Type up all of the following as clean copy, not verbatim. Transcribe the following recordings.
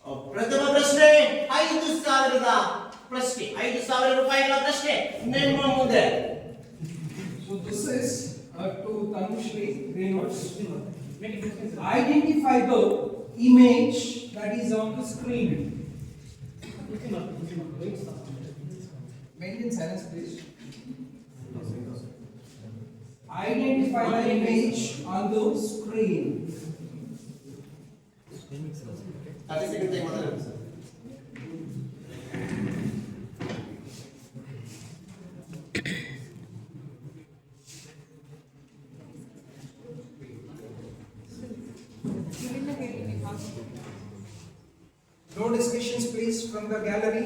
ಪ್ರಥಮ ಪ್ರಶ್ನೆ 5,000 ಪ್ರಶ್ನೆ, 5,000 ರೂಪಾಯಿಗಳ ಪ್ರಶ್ನೆ ನಿಮ್ಮ ಮುಂದೆ. So this is to Tanushree Greenwoods. Identify the image that is on the screen. Maintain silence, please. Identify the image on the screen. 30 seconds time ಮಾತ್ರ sir. No discussions, please, from the gallery.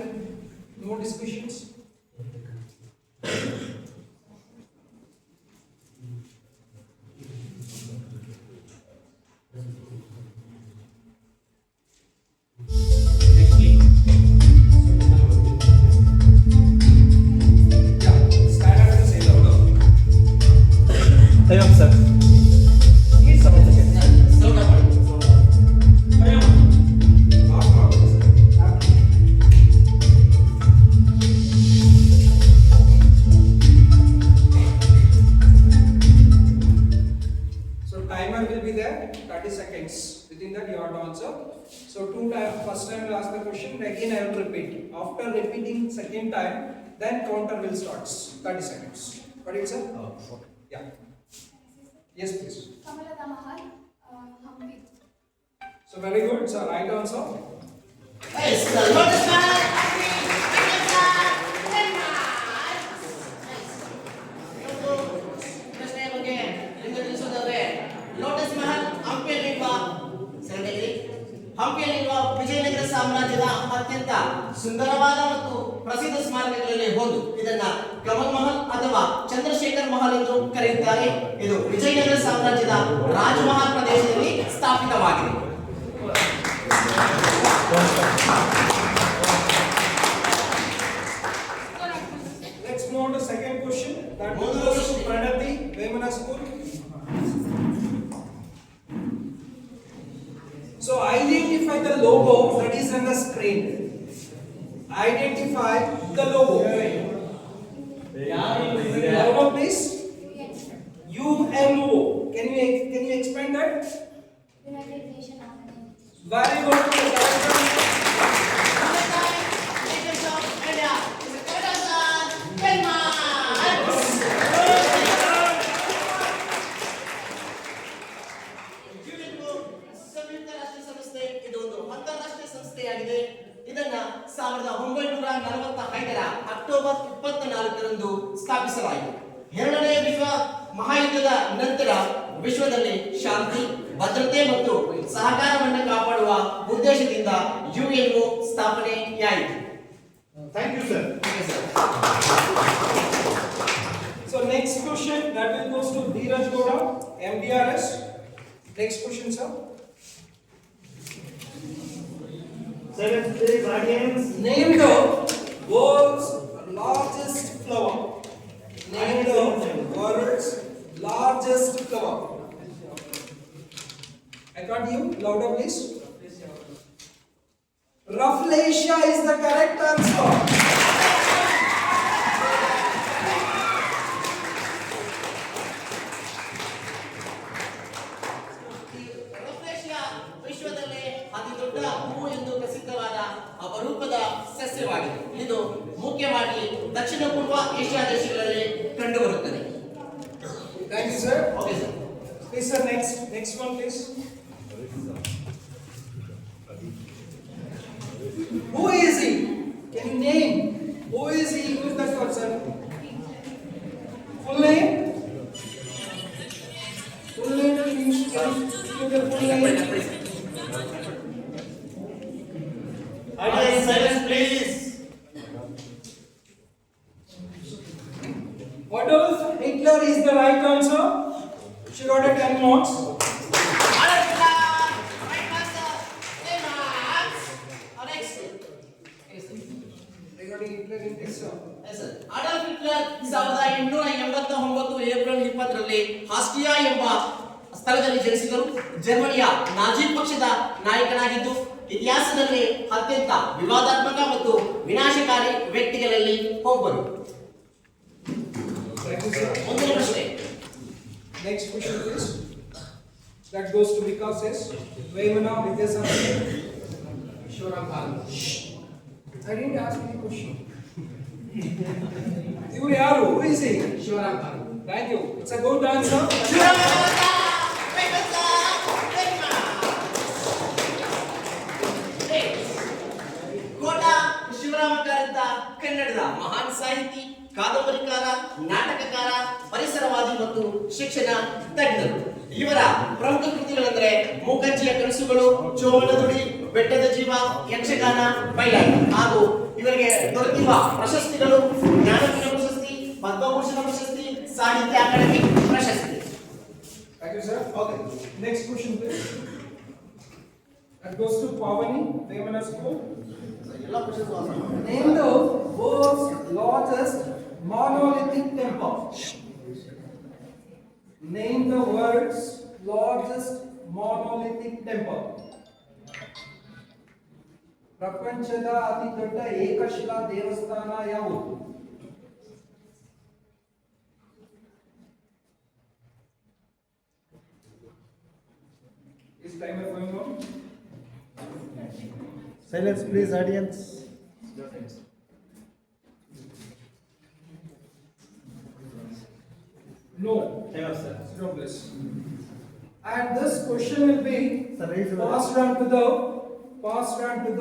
No discussions. Ayun, sir. So timer will be there, 30 seconds. Within that you have to answer. So first time I will ask the question, again I will repeat. After repeating second time, then counter will start. 30 seconds. Got it, sir? Yeah. Yes, please. Kamalada Mahal, Hampi. So very good, sir. Right answer. Yes, sir. Lotus Mahal. ಪ್ರಶ್ನೆ ಬಗ್ಗೆ ನಿಮಗೆ ತಿಳಿಸೋದಾದ್ರೆ lotus Mahal ಹಂಪಿಯಲ್ಲಿರುವ ಸರಿಯಾಗಿ ಹಂಪಿಯಲ್ಲಿರುವ ವಿಜಯನಗರ ಸಾಮ್ರಾಜ್ಯದ ಅತ್ಯಂತ ಸುಂದರವಾದ ಮತ್ತು ಪ್ರಸಿದ್ಧ ಸ್ಮಾರಕಗಳಲ್ಲಿ ಒಂದು. ಇದನ್ನ ಕಮಲ್ ಮಹಲ್ ಅಥವಾ ಚಂದ್ರಶೇಖರ್ ಮಹಲ್ ಎಂದು ಕರೆಯುತ್ತಾರೆ. ಇದು ವಿಜಯನಗರ ಸಾಮ್ರಾಜ್ಯದ ರಾಜಮಹಲ್ ಪ್ರದೇಶದಲ್ಲಿ ಸ್ಥಾಪಿತವಾಗಿದೆ. Let's move on to second question. That goes to Pranati, Vemana School. So identify the logo that is on the screen. Identify the logo. Logo, please. UNO. Can you explain that? United Nations Organization. Very good. ಸಂಯುಕ್ತ ರಾಷ್ಟ್ರ ಸಂಸ್ಥೆ ಇದು ಒಂದು ಅಂತಾರಾಷ್ಟ್ರೀಯ ಸಂಸ್ಥೆಯಾಗಿದೆ. ಇದನ್ನ 1945ರ October 24ರಂದು ಸ್ಥಾಪಿಸಲಾಯಿತು. ಎರಡನೇ ವಿಶ್ವ ಮಹಾಯುದ್ಧದ ನಂತರ ವಿಶ್ವದಲ್ಲಿ ಶಾಂತಿ, ಭದ್ರತೆ ಮತ್ತು ಸಹಕಾರವನ್ನು ಕಾಪಾಡುವ ಉದ್ದೇಶದಿಂದ ಯುಎನ್ಒ ಸ್ಥಾಪನೆಯಾಯಿತು. Thank you, sir. So next question that will goes to Dheeraj Gowda, MDRS. Next question, sir. Seventh please, audience. Name the world's largest flower. Name the world's largest flower. I got you. Louder, please. Rafflesia is the correct answer. ರಫ್ಲೇಶಿಯಾ ವಿಶ್ವದಲ್ಲೇ ಅತಿ ದೊಡ್ಡ ಹೂವು ಎಂದು ಪ್ರಸಿದ್ಧವಾದ ಅಪರೂಪದ ಸಸ್ಯವಾಗಿದೆ. ಇದು ಮುಖ್ಯವಾಗಿ ದಕ್ಷಿಣ ಪೂರ್ವ ಏಷ್ಯಾ ದೇಶಗಳಲ್ಲಿ ಕಂಡುಬರುತ್ತದೆ. Thank you, sir. Okay sir. Please, sir. Next one, please. Who is he? Can you name? Who is he? Who is that person? Full name? Full name, please. Can you give the full name? Audience, silence, please. What else? Hitler is the right answer. She got a 10 marks. Regarding Hitler in exam. Adolf Hitler 1889 April 20ರಲ್ಲಿ Austria ಎಂಬ ಸ್ಥಳದಲ್ಲಿ ಜನಿಸಿದರು. ಜರ್ಮನಿಯ Nazi ಪಕ್ಷದ ನಾಯಕನಾಗಿದ್ದು ಇತಿಹಾಸದಲ್ಲಿ ಅತ್ಯಂತ ವಿವಾದಾತ್ಮಕ ಮತ್ತು ವಿನಾಶಕಾರಿ ವ್ಯಕ್ತಿಗಳಲ್ಲಿ ಒಬ್ಬರು. Thank you, sir. ಮುಂದಿನ ಪ್ರಶ್ನೆ. Next question please. That goes to Vikas says, Vemana Vidyasagar. Shivaram Karanth. I didn't ask any question. You are who is he? Shivaram Karanth. Thank you. It's a good answer. Shivaram Karanth. Famous, ಕೋಟ ಶಿವರಾಮ ಕಾರಂತ ಕನ್ನಡದ ಮಹಾನ್ ಸಾಹಿತಿ, ಕಾದಂಬರಿಕಾರ, ನಾಟಕಕಾರ, ಪರಿಸರವಾದಿ ಮತ್ತು ಶಿಕ್ಷಣ ತಜ್ಞರು. ಇವರ ಪ್ರಮುಖ ಕೃತಿಗಳೆಂದರೆ ಮೂಕಜ್ಜಿಯ ಕನಸುಗಳು, ಚೋಳದುಡಿ, ಬೆಟ್ಟದ ಜೀವ, ಯಕ್ಷಗಾನ, ಬಯಲಾಟ. ಹಾಗೂ ಇವರಿಗೆ ದೊರೆತಿರುವ ಪ್ರಶಸ್ತಿಗಳು ಜ್ಞಾನಪೀಠ ಪ್ರಶಸ್ತಿ, ಪದ್ಮಭೂಷಣ ಪ್ರಶಸ್ತಿ, ಸಾಹಿತ್ಯ ಅಕಾಡೆಮಿ ಪ್ರಶಸ್ತಿ. Thank you, sir. Okay. Next question please. That goes to Pavani, Vemana School. Name the world's largest monolithic temple. Name the world's largest monolithic temple. ಪ್ರಪಂಚದ ಅತಿ ದೊಡ್ಡ ಏಕಶಿಲಾ ದೇವಸ್ಥಾನ ಯಾವುದು? Is timer going on? Silence, please, audience. No. Yes, sir. No, please. And this question will be Sir, raise your passed on to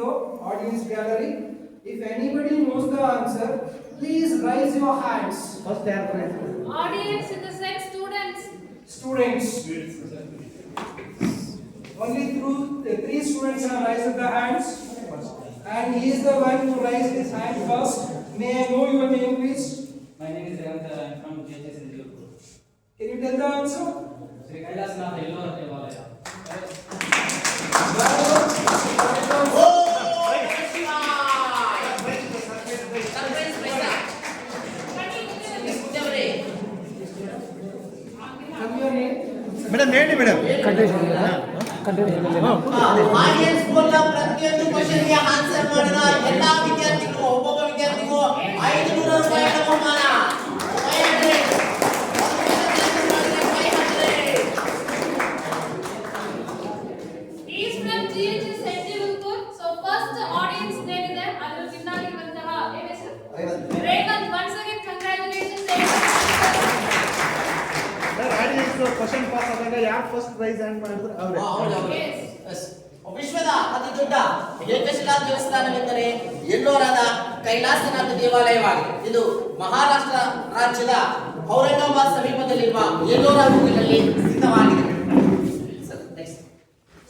the audience gallery. If anybody knows the answer, please raise your hands. First answer. Audience in the sense students. Students. Only through the 3 students have raised the hands, and he is the one who raised his hand first. May I know your name, please? My name is Revant. I am from JHS in Tirupur. Can you tell the answer? Sri Kailasnath Ellora Devalaya. ಓ Shiva! Surprise prize. ಮುದ್ದೆಯವರೇ, Tell your name. Madam ಹೇಳಿ madam. Audience ಬೋರ್ಡ್ನ ಪ್ರತಿಯೊಂದು ಕ್ವೆಶ್ಚನ್ಗೆ answer ಮಾಡಿದ ಎಲ್ಲಾ ವಿದ್ಯಾರ್ಥಿಗಳು, ಒಬ್ಬೊಬ್ಬ ವಿದ್ಯಾರ್ಥಿಗೂ 500 ರೂಪಾಯಿಗಳ ಬಹುಮಾನ. 500. He is from GHS St. Tirupur. So first audience name is there. Adru Chinnagirivantaha. Name is Revant. Once again congratulations. Sir audience question pass ಆದಾಗ ಯಾರು ಫಸ್ಟ್ ಪ್ರೈಸ್ ಹ್ಯಾಂಡ್ ಮಾಡಿದ್ರು ಅವರೇ. Yes. ವಿಶ್ವದ ಅತಿ ದೊಡ್ಡ ಏಕಶಿಲಾ ದೇವಸ್ಥಾನವೆಂದರೆ ಎಲ್ಲೋರಾದ ಕೈಲಾಸನಾಥ ದೇವಾಲಯವಾಗಿದೆ. ಇದು ಮಹಾರಾಷ್ಟ್ರ ರಾಜ್ಯದ ಔರಂಗಾಬಾದ್ ಸಮೀಪದಲ್ಲಿರುವ ಎಲ್ಲೋರಾ ಊರಿನಲ್ಲಿ ಸ್ಥಿತವಾಗಿದೆ.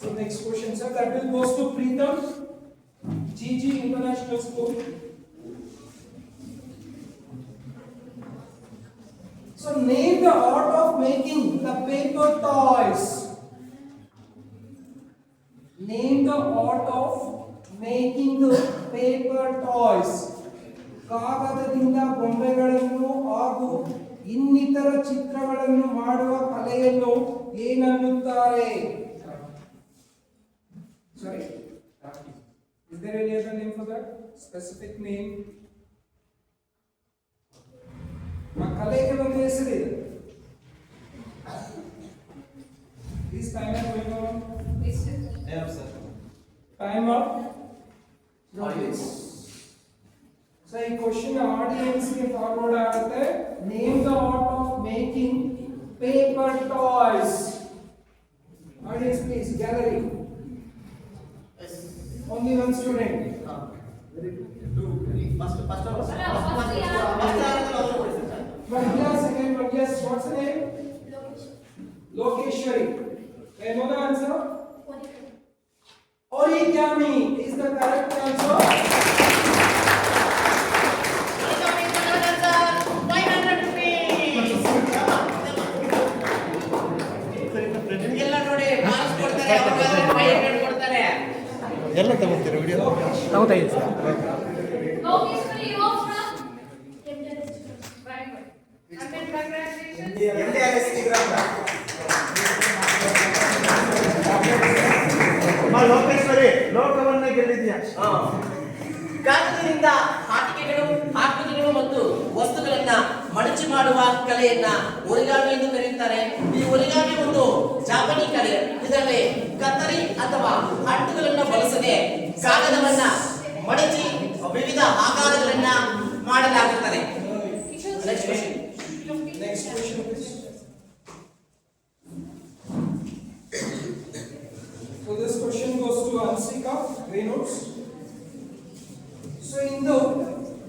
So next question, sir, that will goes to Preetham, GG International School. So name the art of making the paper toys. Name the art of making the paper toys. ಕಾಗದದಿಂದ ಬೊಂಬೆಗಳನ್ನು ಹಾಗೂ ಇನ್ನಿತರ ಚಿತ್ರಗಳನ್ನು ಮಾಡುವ ಕಲೆಯನ್ನು ಏನನ್ನುತ್ತಾರೆ? Sorry? Is there any other name for that? Specific name? ಆ ಕಲೆಗೆ ಒಂದು ಹೆಸರಿದೆ. Is timer going on? Yes, sir. Time up? No, please. So ಈ ಕ್ವಶನ್ ಆಡಿಯನ್ಸ್ ಗೆ ಫಾರ್ವರ್ಡ್ ಆಗುತ್ತೆ. Name the art of making paper toys. Audience please, gallery. Only one student. One here, second one, yes, what's the name? Lokeshwari. I know the answer. Origami is the correct answer. ನಿಮಗೆಲ್ಲ ನೋಡಿ marks ಕೊಡ್ತಾರೆ, ಅವ್ರಿಗೆ 500 ಕೊಡ್ತಾರೆ. ಎಲ್ಲ ತಗೋತೀರಾ video? Lokeshwari, you are from? Very good. And then congratulations. Lokeshwari ಲೋಕವನ್ನೇ ಗೆಲ್ಲಿದ್ಯಾ. ಕಾಗದದಿಂದ ಆಟಿಕೆಗಳು ಮತ್ತು ವಸ್ತುಗಳನ್ನ ಮಡಚಿ ಮಾಡುವ ಕಲೆಯನ್ನ ಒರಿಗಾಮಿ ಎಂದು ಕರೆಯುತ್ತಾರೆ. ಈ ಒರಿಗಾಮಿ ಒಂದು ಜಾಪನಿ ಕಲೆ. ಇದರಲ್ಲಿ ಕತ್ತರಿ ಅಥವಾ ಹಟ್ಟುಗಳನ್ನ ಬಳಸದೆ ಕಾಗದವನ್ನ ಮಡಚಿ ವಿವಿಧ ಆಕಾರಗಳನ್ನ ಮಾಡಲಾಗುತ್ತದೆ. Next question. Next question, please. So this question goes to Ansika, Green Notes. So in the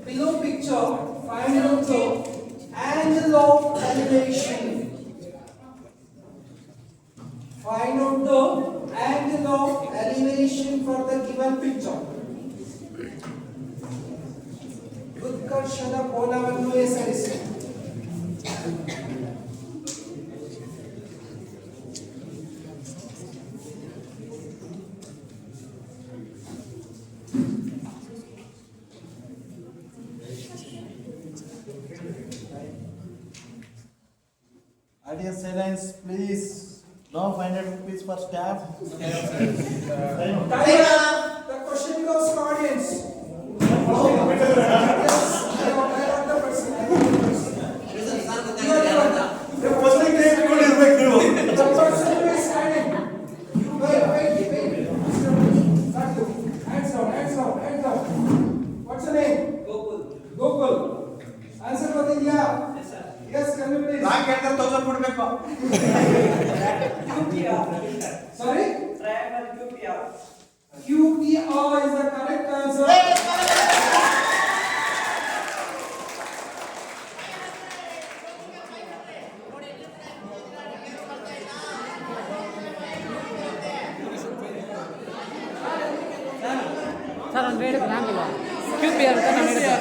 below picture, find out the angle of elevation. Find out the angle of elevation for the given picture. ಉತ್ಕರ್ಷದ ಕೋನವನ್ನು ಹೆಸರಿಸಿ. Audience silence, please. No 500 rupees per staff. The question goes to audience. Yes, I want the person. The person who is standing. Wait. Hands down. What's your name? Gokul. Answer for the yeah. Yes, can you please? Sorry? QPR is the correct answer. Sir ಒಂದು rate ಆಗಲ್ಲ QPR ಅಂತ ನಾನು ಹೇಳಿದೆ.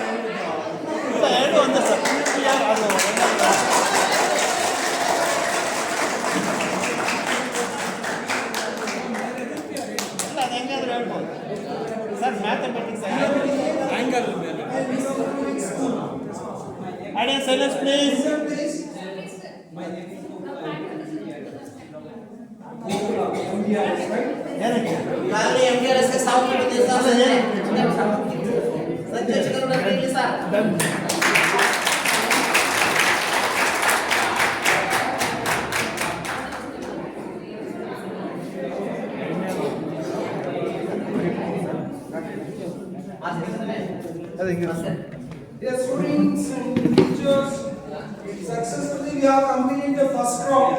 ಎರಡು ಒಂದೇ sir. QPR ಅದು ಅಲ್ಲ, ಅದು ಹೆಂಗಾದ್ರೂ ಹೇಳ್ಬೋದು sir. Mathematics angle. Audience silence please. ಏನಕ್ಕೆ ಈಗಾಗಲೇ MDRS ಗೆ 1000 ಕೊಟ್ಟಿದ್ದೀವಿ ಸರ್. ಸಂಜಯ್ ಬರಲಿ ಸರ್. ಅದು ಹೆಂಗಿರುತ್ತೆ? Dear students and teachers, successfully we have completed the first round.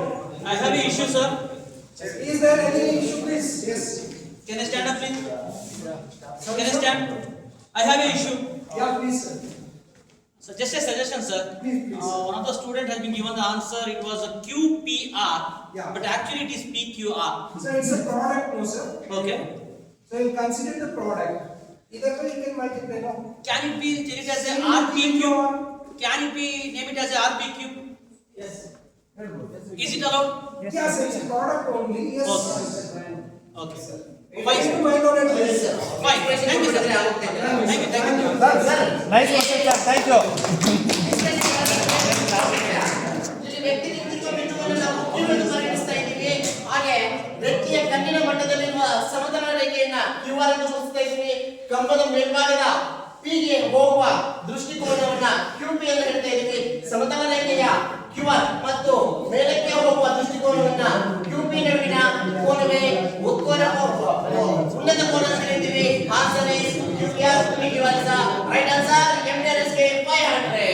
I have an issue, sir. Is there any issue, please? Yes. Can I stand up, please? Can I stand? I have an issue. Yeah, please, sir. So just a suggestion, sir. Please. One of the student has been given the answer. It was a QPR, Yeah. but actually it is PQR. So it's a product, no, sir. Okay. So you consider the product. Either way you can multiply, no? Can it be tell it as a RPQ? Can it be name it as a RPQ? Yes. Is it allowed? Yes, it's a product only. Yes. Okay. Why Fine. you might not have this, sir. Fine. Thank you, sir. Thank you. Sir nice question sir. Thank you. ಇಲ್ಲಿ ವ್ಯಕ್ತಿ ನಿಂತಿರುವ ಬಿಂದುವನ್ನು ನಾವು Q ಎಂದು ಪರಿಗಣಿಸ್ತಾ ಇದ್ದೀವಿ. ಹಾಗೆ ವ್ಯಕ್ತಿಯ ಕಣ್ಣಿನ ಮಟ್ಟದಲ್ಲಿರುವ ಸಮತಲ ರೇಖೆಯನ್ನ QR ಎಂದು ಗುರುತಿಸ್ತಾ ಇದ್ದೀವಿ. ಕಂಬದ ಮೇಲ್ಭಾಗದ P ಗೆ ಹೋಗುವ ದೃಷ್ಟಿಕೋನವನ್ನ QP ಎಂದು ಹೇಳ್ತಾ ಇದ್ದೀವಿ. ಸಮತಲ ರೇಖೆಯ QR ಮತ್ತು ಮೇಲಕ್ಕೆ ಹೋಗುವ ದೃಷ್ಟಿಕೋನವನ್ನ QP ನಡುವಿನ ಕೋನವೇ ಉತ್ಕೋನ ಉನ್ನತ ಕೋನ ಅಂತ ಹೇಳ್ತೀವಿ. Answer is QPR PQR is the right answer. MDRS ಗೆ 500.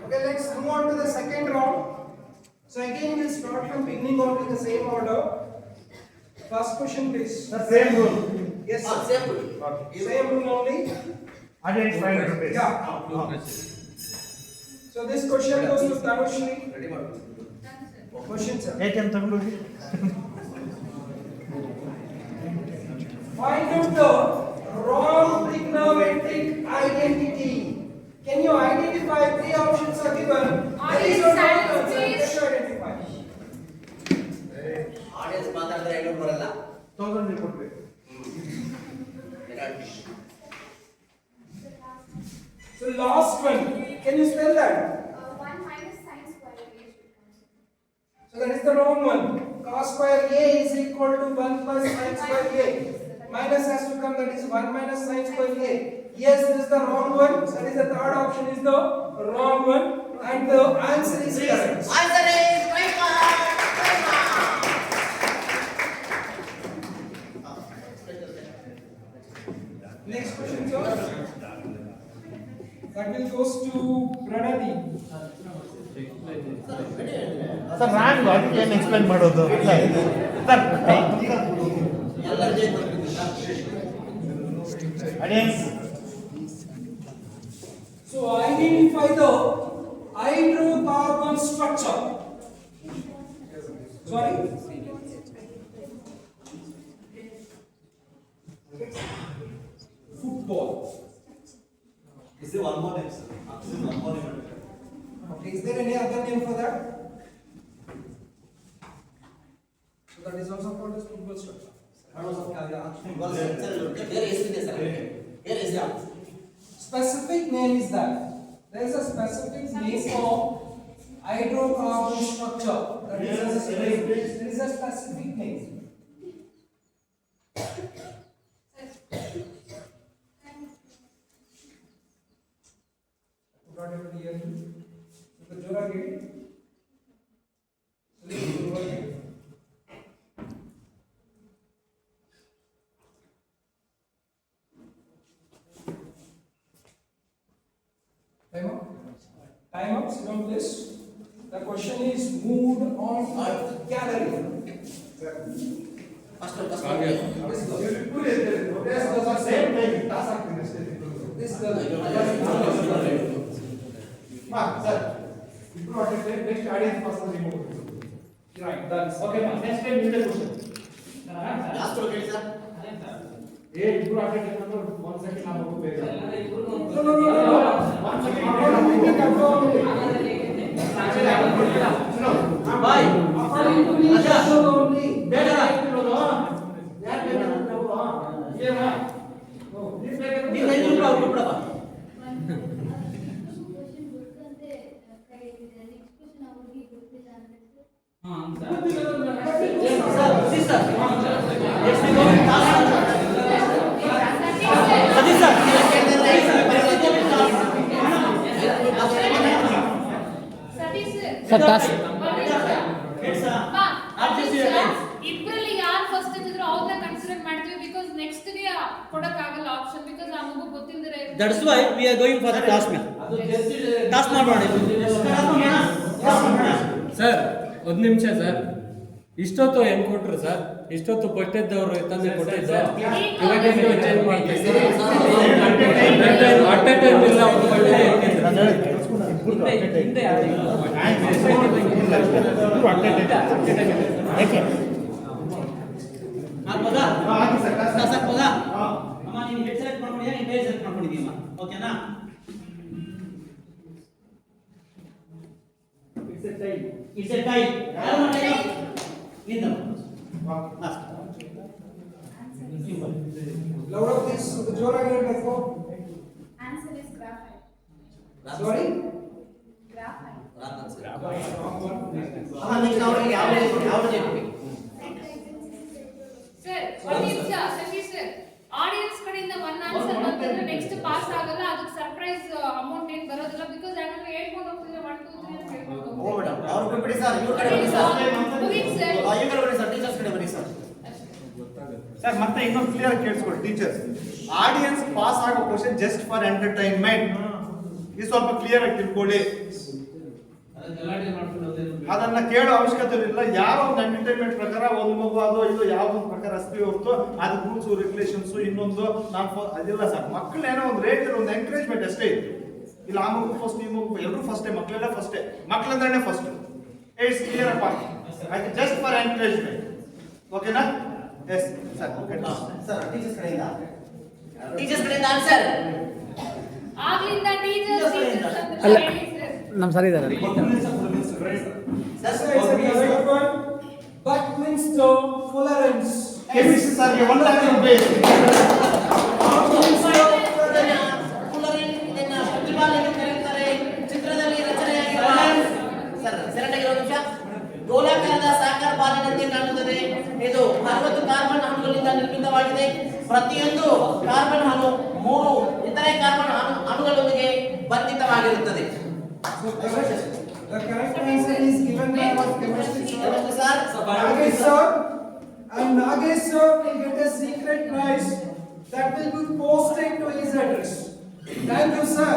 Okay, let's move on to the second round. So again we'll start from beginning on in the same order. First question, please. Sir same rule. Yes, sir. Simple. Same rule only. Audience 500 rupees. Yeah. So this question goes to Tanushri. Question, sir. ATM ತಗೊಂಡು ಹೋಗಿ. Find out the wrong trigonometric identity. Can you identify three options are given? There is no Silence, doubt, sir. please. Can you identify? Audience ಮಾತಾಡಿದ್ರೆ ಐನೂರು ಬರಲ್ಲ. 1000 ಕೊಡ್ಬೇಕು. So last one. Can you spell that? 1 minus sin square. So So that is the wrong one. Cos square A is equal to 1 plus sin square A. Minus has to come, that is 1 minus sin square A. Yes, this is the wrong one. That is the third option is the wrong one. And the answer is correct. Answer is right mark. Next question, sir. That will goes to Pranati. Sir ನಾನು ಅದಕ್ಕೆ ಏನು explain ಮಾಡೋದು sir audience So identify the hydrocarbon structure. Sorry. Football. Is there one more name, sir? Is there one more name? Okay, is there any other name for that? So that is also called as football structure. Specific name is that. There is a specific name for hydrocarbon structure. That is there is a specific name. Not able to hear you. So the Jora gate. Time up. Time up. Sit down, please. The question is moved on gallery. This is sir ಇಬ್ರು attend next audience pass remove right. Done. Okay next time ನಿಮಗೆ question ಏ ಇಬ್ರು attend ಅಂದ್ರೆ 1 second ನಾವು ಹೋಗಬೇಕು No. 1 second ಬಾಯ್ ಬೇಡ ನೀನು 5 ರೂಪಾಯಿ ಅವ್ರು ಕೊಟ್ಬಿಡಪ್ಪ. ಸರ್ ಟಾಸ್ ಇಬ್ಬರಲ್ಲಿ ಯಾರು ಫಸ್ಟ್ ಇದ್ದಿದ್ರು ಅವ್ರನ್ನ ಕನ್ಸಿಡರ್ ಮಾಡ್ತೀವಿ ಬಿಕಾಸ್ ನೆಕ್ಸ್ಟ್ ಗೆ ಕೊಡಕ್ ಆಗಲ್ಲ ಆಪ್ಷನ್ ಬಿಕಾಸ್ ಆ ಮಗು ಗೊತ್ತಿಲ್ಲದ್ರೆ That's why we are going for the task now. Task ಮಾಡೋಣ ಸರ್ ಒಂದು ನಿಮಿಷ ಸರ್ ಇಷ್ಟೊತ್ತು ಏನು ಕೊಟ್ರು ಸರ್ ಇಷ್ಟೊತ್ತು ಕೊಟ್ಟಿದ್ದವರು ತಂದು ಕೊಟ್ಟಿದ್ದು ಇವಾಗ ಚೇಂಜ್ ಮಾಡ್ತೀವಿ ಅಟ್ ಎ ಟೈಮ್ ಇಲ್ಲ ಒಂದು ಒಳ್ಳೆ ಆಗ್ಬೋದಾ? ಟಾಸ್ ಹಾಕ್ಬೋದಾ? ಅಮ್ಮ ನೀನು ಹೆಡ್ ಸೆಲೆಕ್ಟ್ ಮಾಡ್ಕೊಂಡಿದ್ಯಾ ನೀನು ಟೈಲ್ ಸೆಲೆಕ್ಟ್ ಮಾಡ್ಕೊಂಡಿದ್ದೀಯಮ್ಮ ಓಕೆನಾ? It's a tie. ಯಾರು ಮಾಡ್ತಾರೆ? ನೀನು. Loud up this. The Jora gate. Let's go. Answer is graphite. Sorry. Graphite. Wrong one. Sir ಒಂದು ನಿಮಿಷ ಸತೀಶ್ ಸರ್ ಆಡಿಯನ್ಸ್ ಕಡೆಯಿಂದ ಒನ್ ಆನ್ಸರ್ ಬಂತಂದ್ರೆ ನೆಕ್ಸ್ಟ್ ಪಾಸ್ ಆಗಲ್ಲ ಅದಕ್ಕೆ ಸರ್ಪ್ರೈಸ್ ಅಮೌಂಟ್ ಏನು ಬರೋದಿಲ್ಲ ಬಿಕಾಸ್ ಯಾಕಂದ್ರೆ ಹೇಳ್ಕೊಂಡು ಹೋಗ್ತಿದ್ರೆ 1 2 3 ಅಂತ ಹೇಳ್ಕೊಂಡು ಓ ಮೇಡಮ್ ಅವರು ಬಿಟ್ಬಿಡಿ ಸರ್ ಇವ್ರ ಕಡೆ ಬನ್ನಿ ಸರ್ ಮುಗೀತು ಸರ್ ಇವ್ರ ಕಡೆ ಬನ್ನಿ ಸರ್ ಟೀಚರ್ಸ್ ಕಡೆ ಬನ್ನಿ ಸರ್ ಸರ್ ಮತ್ತೆ ಇನ್ನೊಂದು ಕ್ಲಿಯರ್ ಕೇಳಿಸ್ಕೊಳ್ಳಿ ಟೀಚರ್ಸ್ ಆಡಿಯನ್ಸ್ ಪಾಸ್ ಆಗೋ ಕ್ವಶನ್ ಜಸ್ಟ್ ಫಾರ್ ಎಂಟರ್ಟೈನ್ಮೆಂಟ್ ಇದು ಸ್ವಲ್ಪ ಕ್ಲಿಯರ್ ಆಗಿ ತಿಳ್ಕೊಳ್ಳಿ ಅದನ್ನ ಕೇಳೋ ಅವಶ್ಯಕತೆ ಇಲ್ಲ ಯಾರೋ ಒಂದು ಎಂಟರ್ಟೈನ್ಮೆಂಟ್ ಪ್ರಕಾರ ಒಂದು ಮಗು ಅದು ಇದು ಯಾವ್ದೊಂದು ಪ್ರಕಾರ ಅಸ್ತಿ ಹೊರತು ಅದು ರೂಲ್ಸ್ ರೆಗ್ಯುಲೇಷನ್ಸ್ ಇನ್ನೊಂದು ನಾನು ಅದಿಲ್ಲ ಸರ್ ಮಕ್ಕಳು ಏನೋ ಒಂದು ರೇಟ್ ಒಂದು ಎಂಕರೇಜ್ಮೆಂಟ್ ಅಷ್ಟೇ ಇದೆ ಇಲ್ಲ ಆ ಮಗು ಫಸ್ಟ್ ಈ ಮಗು ಎಲ್ಲರೂ ಫಸ್ಟೇ ಮಕ್ಕಳೆಲ್ಲ ಫಸ್ಟೇ ಮಕ್ಕಳಂದ್ರೆ ಫಸ್ಟ್ ಇಟ್ಸ್ ಕ್ಲಿಯರ್ ಅಪ್ಪ ಆಯ್ತು ಜಸ್ಟ್ ಫಾರ್ ಎಂಕರೇಜ್ಮೆಂಟ್ ಓಕೆನಾ yes sir okay sir teachers ಕಡೆಯಿಂದ ಆನ್ಸರ್ ಆಗ್ಲಿಂದ ಟೀಚರ್ಸ್ ಅಲ್ಲ ನಮ್ಮ ಸರಿ ಇದ್ದಾರೆ Buckminster Fullerens. ಕೆಮಿಸ್ಟ್ರಿ ಸರ್ಗೆ ಒಂದು ಟೈಮ್ ಬೇಕು ಚಿತ್ರದಲ್ಲಿ ರಚನೆಯಾಗಿರುವ ಸರ್ ಸೆಲೆಕ್ಟ್ ಆಗಿರೋ ನಿಮಿಷ ಗೋಲಾಕಾರ ಕಾಣುತ್ತದೆ. ಇದು 60 ಕಾರ್ಬನ್ ಅಣುಗಳಿಂದ ನಿರ್ಮಿತವಾಗಿದೆ. ಪ್ರತಿಯೊಂದು ಕಾರ್ಬನ್ ಅಣು 3 ಇತರೆ ಕಾರ್ಬನ್ ಅಣುಗಳೊಂದಿಗೆ ಬಂಧಿತವಾಗಿರುತ್ತದೆ. The correct answer is given by our chemistry sir. Sir Nagesh sir, and Nagesh sir will get a secret prize that will be posted to his address. Thank you sir.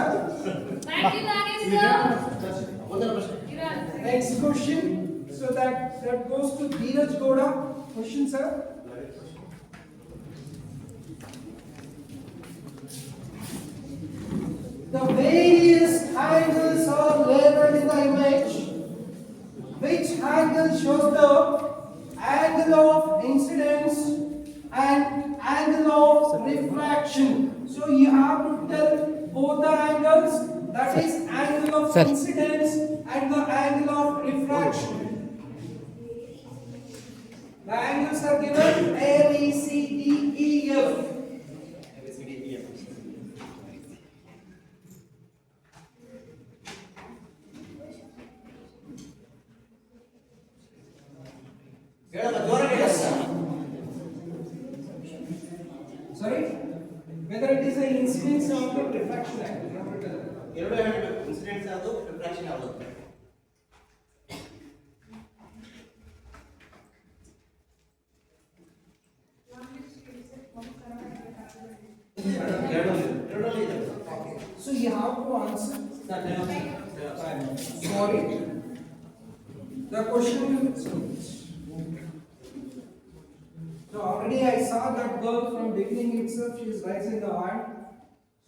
Thank you, Nagesh sir. ಮುಂದಿನ ಪ್ರಶ್ನೆ. Kiran. Next question. So that goes to Dheeraj Gowda. Question sir. The various angles are labeled in the image. Which angle shows the angle of incidence and angle of refraction? So you have to tell both the angles, that is angle of Sir. incidence and the angle of refraction. The angles are given A, B, C, D, E, F. ಹೇಳಪ್ಪ ಜೋರಾಗಿ ಹೇಳು sir. Sorry? Whether it is an incidence or a refraction angle. ಎರಡು ಹೇಳಬೇಕು. Incidence ಯಾವುದು, refraction ಯಾವುದು? ಎರಡರಲ್ಲಿ ಇದೆ. So you have to answer. Sorry. The question is. So already I saw that girl from beginning itself. She is raising the hand.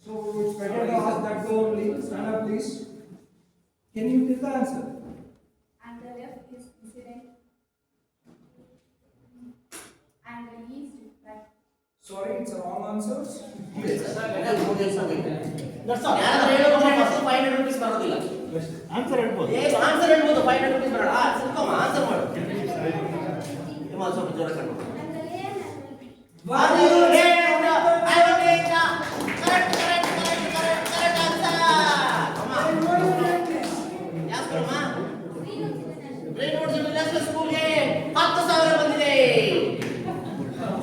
So it's better to ask that girl only. Stand up, please. Can you tell the answer? And the left is incident. And the east is right. Sorry, it's a wrong answer. ಯಾರಾದ್ರೂ ಹೇಳೋದು first 500 rupees ಬರೋದಿಲ್ಲ. Answer ಹೇಳ್ಬೋದು. Answer ಹೇಳ್ಬೋದು, 500 rupees ಬರೋಣ. ಸಿಕ್ಕಮ್ಮ answer ಮಾಡು. ನಿಮ್ಮ ಸ್ವಲ್ಪ ಜೋರ ಕಣ್ಣು. And the A and the B. ಸ್ಕೂಲ್ಗೆ 10,000 ಬಂದಿದೆ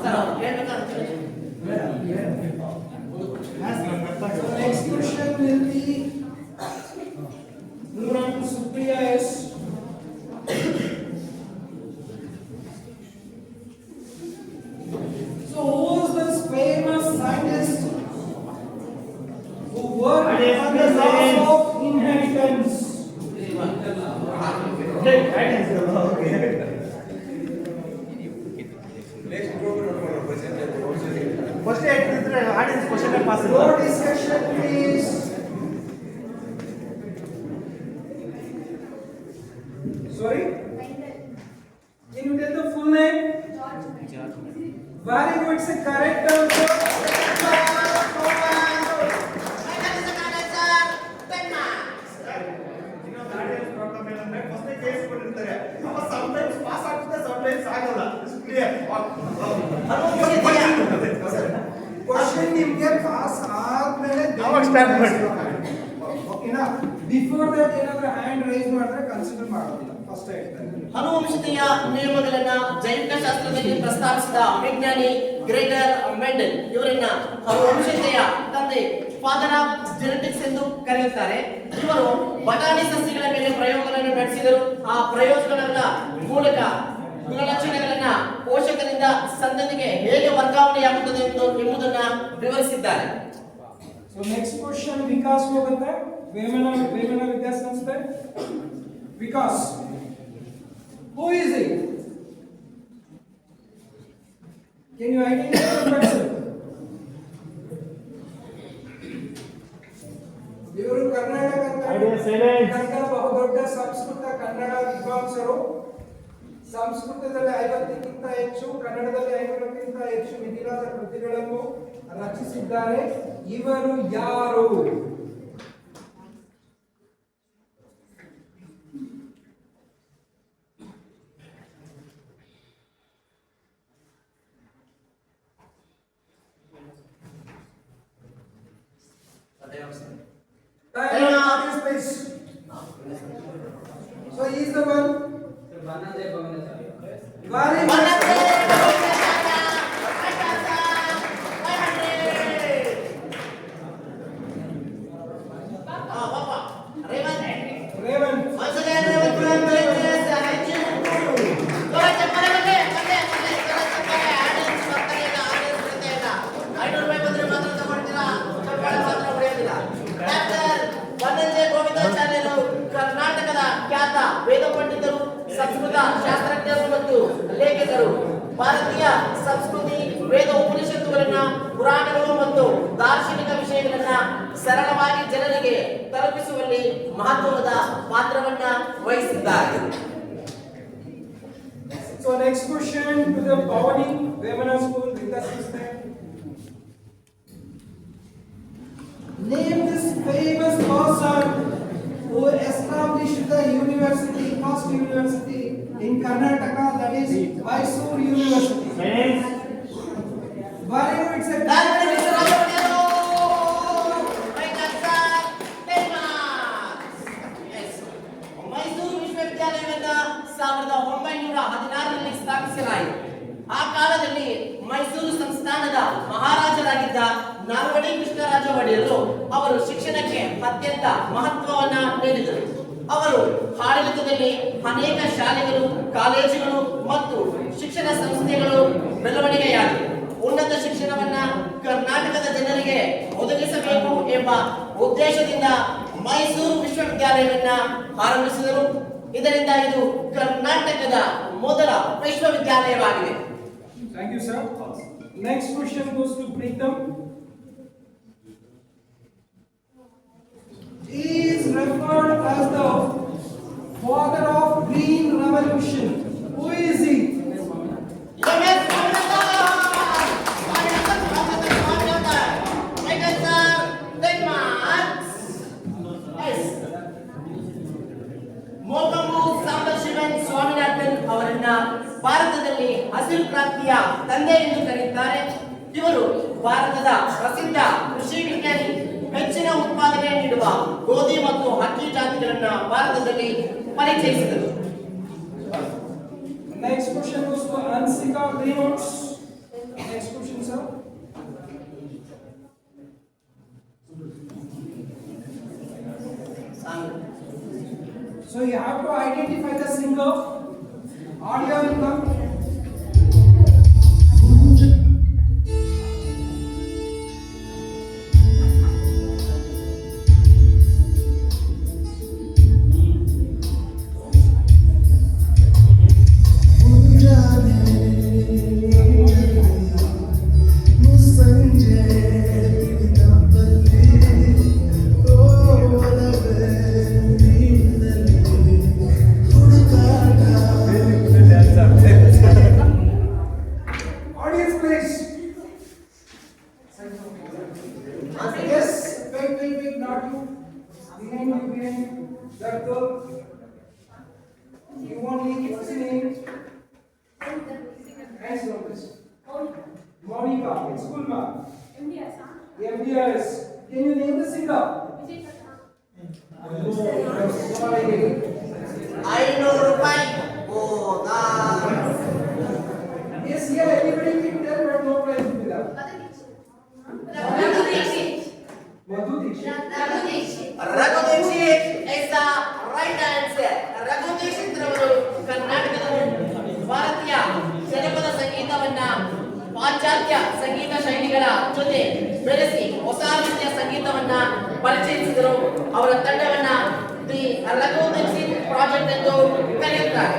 sir. So next question will be moving on to Supriya S. So who is this famous scientist who worked on the laws of inheritance? First ಹೇಳ್ತಿದ್ರೆ audience question pass No discussion, please. Sorry? Can you tell the full name? Very good, it's a correct answer. ಇನ್ನೊಂದು audience problem ಏನಂದ್ರೆ first ಕೇಳಿಸ್ಕೊಂಡಿರ್ತಾರೆ. ಅವ sometimes pass ಆಗ್ತದೆ, sometimes ಆಗಲ್ಲ. It's clear. Question ನಿಮಗೆ pass ಆದ್ಮೇಲೆ ಅವಾಗ start ಮಾಡಿ. ಓಕೆನಾ? ಬಿಫೋರ್ ದಟ್ ಏನಾದ್ರೂ ಹ್ಯಾಂಡ್ ರೈಸ್ ಮಾಡಿದ್ರೆ ಕನ್ಸಿಡರ್ ಮಾಡೋದಿಲ್ಲ. ಫಸ್ಟ್ ಹೇಳ್ತಾರೆ. ಅನುವಂಶಿತೆಯ ನಿಯಮಗಳನ್ನ ಜೈವಿಕ ಶಾಸ್ತ್ರದಲ್ಲಿ ಪ್ರಸ್ತಾವಿಸಿದ ವಿಜ್ಞಾನಿ ಗ್ರೆಗರ್ ಮೆಂಡೆಲ್ ಇವರನ್ನ ಅನುವಂಶಿತೆಯ ತಂದೆ ಫಾದರ್ ಆಫ್ ಜೆನೆಟಿಕ್ಸ್ ಎಂದು ಕರೆಯುತ್ತಾರೆ. ಇವರು ಬಟಾಣಿ ಸಸ್ಯಗಳ ಮೇಲೆ ಪ್ರಯೋಗಗಳನ್ನು ನಡೆಸಿದರು. ಆ ಪ್ರಯೋಗಗಳ ಮೂಲಕ ಗುಣಲಕ್ಷಣಗಳನ್ನ ಪೋಷಕರಿಂದ ಸಂತತಿಗೆ ಹೇಗೆ ವರ್ಗಾವಣೆಯಾಗುತ್ತದೆ ಎಂಬುದನ್ನ ವಿವರಿಸಿದ್ದಾರೆ. So next question ವಿಕಾಸ್ ಹೋಗುತ್ತೆ. ವೇಮನ ವಿದ್ಯಾಸಂಸ್ಥೆ. Vikas. Who is he? Can you identify the person? ಇವರು ಕರ್ನಾಟಕ ಬಹುದೊಡ್ಡ ಸಂಸ್ಕೃತ ಕನ್ನಡ ವಿದ್ವಾಂಸರು. ಸಂಸ್ಕೃತದಲ್ಲಿ 50ಕ್ಕಿಂತ ಹೆಚ್ಚು, ಕನ್ನಡದಲ್ಲಿ 500ಕ್ಕಿಂತ ಹೆಚ್ಚು ಮಿತಿಲಾದ ಕೃತಿಗಳನ್ನು ರಚಿಸಿದ್ದಾರೆ. ಇವರು ಯಾರು? Please. So he is the one. Very Raven. Once again, Raven from Texas, attention. Jora chappale bande, bande, bande, jora chappale. Audience ಬರ್ತಾರೆ ಇಲ್ಲ, audience ಬರ್ತಾ ಇಲ್ಲ. 500 ರೂಪಾಯಿ ಬಂದ್ರೆ ಮಾತ್ರ ತಗೊಳ್ತೀರಾ, ಚಪ್ಪಾಳೆ ಮಾತ್ರ ಹೊಡೆಯೋದಿಲ್ಲ. ಡಾಕ್ಟರ್ ವನ್ನಂಜೆ ಗೋವಿಂದಾಚಾರ್ಯರು ಕರ್ನಾಟಕದ ಖ್ಯಾತ ವೇದ ಪಂಡಿತರು, ಸಂಸ್ಕೃತ ಶಾಸ್ತ್ರಜ್ಞರು ಮತ್ತು ಲೇಖಕರು. ಭಾರತೀಯ ಸಂಸ್ಕೃತಿ, ವೇದ ಉಪನಿಷತ್ತುಗಳನ್ನ, ಪುರಾಣಗಳು ಮತ್ತು ದಾರ್ಶನಿಕ ವಿಷಯಗಳನ್ನ ಸರಳವಾಗಿ ಜನರಿಗೆ ತಲುಪಿಸುವಲ್ಲಿ ಮಹತ್ವದ ಪಾತ್ರವನ್ನ ವಹಿಸಿದ್ದಾರೆ. So next question to the Bhavani Vemana School Vidya System. Name this famous person who established the university, first university in Karnataka, that is Mysore University. Very good, it's a doctor Vishwaraja ಒಡೆಯರು. Right answer, 10 marks. Yes. Mysuru ವಿಶ್ವವಿದ್ಯಾಲಯವನ್ನ 1916ರಲ್ಲಿ ಸ್ಥಾಪಿಸಲಾಯಿತು. ಆ ಕಾಲದಲ್ಲಿ ಮೈಸೂರು ಸಂಸ್ಥಾನದ ಮಹಾರಾಜರಾಗಿದ್ದ ನಾಲ್ವಡಿ ಕೃಷ್ಣರಾಜ ಒಡೆಯರು ಅವರು ಶಿಕ್ಷಣಕ್ಕೆ ಅತ್ಯಂತ ಮಹತ್ವವನ್ನ ನೀಡಿದರು. ಅವರು ಆಡಳಿತದಲ್ಲಿ ಅನೇಕ ಶಾಲೆಗಳು, ಕಾಲೇಜುಗಳು ಮತ್ತು ಶಿಕ್ಷಣ ಸಂಸ್ಥೆಗಳು ಬೆಳವಣಿಗೆಯಾಗಿವೆ. ಉನ್ನತ ಶಿಕ್ಷಣವನ್ನ ಕರ್ನಾಟಕದ ಜನರಿಗೆ ಒದಗಿಸಬೇಕು ಎಂಬ ಉದ್ದೇಶದಿಂದ ಮೈಸೂರು ವಿಶ್ವವಿದ್ಯಾಲಯವನ್ನ ಆರಂಭಿಸಿದರು. ಇದರಿಂದ ಇದು ಕರ್ನಾಟಕದ ಮೊದಲ ವಿಶ್ವವಿದ್ಯಾಲಯವಾಗಿದೆ. Thank you, sir. Next question goes to Preetham. He is referred as the father of Green Revolution. Who is he? MS Swaminathan. Right answer, 10 marks. Yes. ಮೋಗಂಬು ಸಾಂಬಶಿವನ್ Swaminathan ಅವರನ್ನ ಭಾರತದಲ್ಲಿ ಹಸಿರು ಕ್ರಾಂತಿಯ ತಂದೆ ಎಂದು ಕರೆಯುತ್ತಾರೆ. ಇವರು ಭಾರತದ ಪ್ರಸಿದ್ಧ ಕೃಷಿ ವಿಜ್ಞಾನಿ. ಹೆಚ್ಚಿನ ಉತ್ಪಾದನೆ ನೀಡುವ ಗೋಧಿ ಮತ್ತು ಅಕ್ಕಿ ಜಾತಿಗಳನ್ನ ಭಾರತದಲ್ಲಿ ಪರಿಚಯಿಸಿದರು. Next question goes to Ansika Greenwoods. Next question, sir. So you have to identify the singer. Audio will come. Audience, please. Yes, wait, not you. Behind that girl. You want me? What's your name? Hands down, please. Monica, it's school, ma. MDRS. Can you name the singer? 500 ರೂಪಾಯಿ. ಹೋದಾ. Yes, yeah, everybody can tell, but no prize will be there. Raghu Dixit. Madhu Dixit. Raghu Dixit is the right answer. Raghu Dixit ರವರು ಕರ್ನಾಟಕದ ಭಾರತೀಯ ಜನಪದ ಸಂಗೀತವನ್ನ ಪಾಶ್ಚಾತ್ಯ ಸಂಗೀತ ಶೈಲಿಗಳ ಜೊತೆ ಬೆರೆಸಿ ಹೊಸ ರೀತಿಯ ಸಂಗೀತವನ್ನ ಪರಿಚಯಿಸಿದರು. ಅವರ ತಂಡವನ್ನ ದಿ ರಘು ದೀಕ್ಷಿತ್ ಪ್ರಾಜೆಕ್ಟ್ ಎಂದು ಕರೆಯುತ್ತಾರೆ.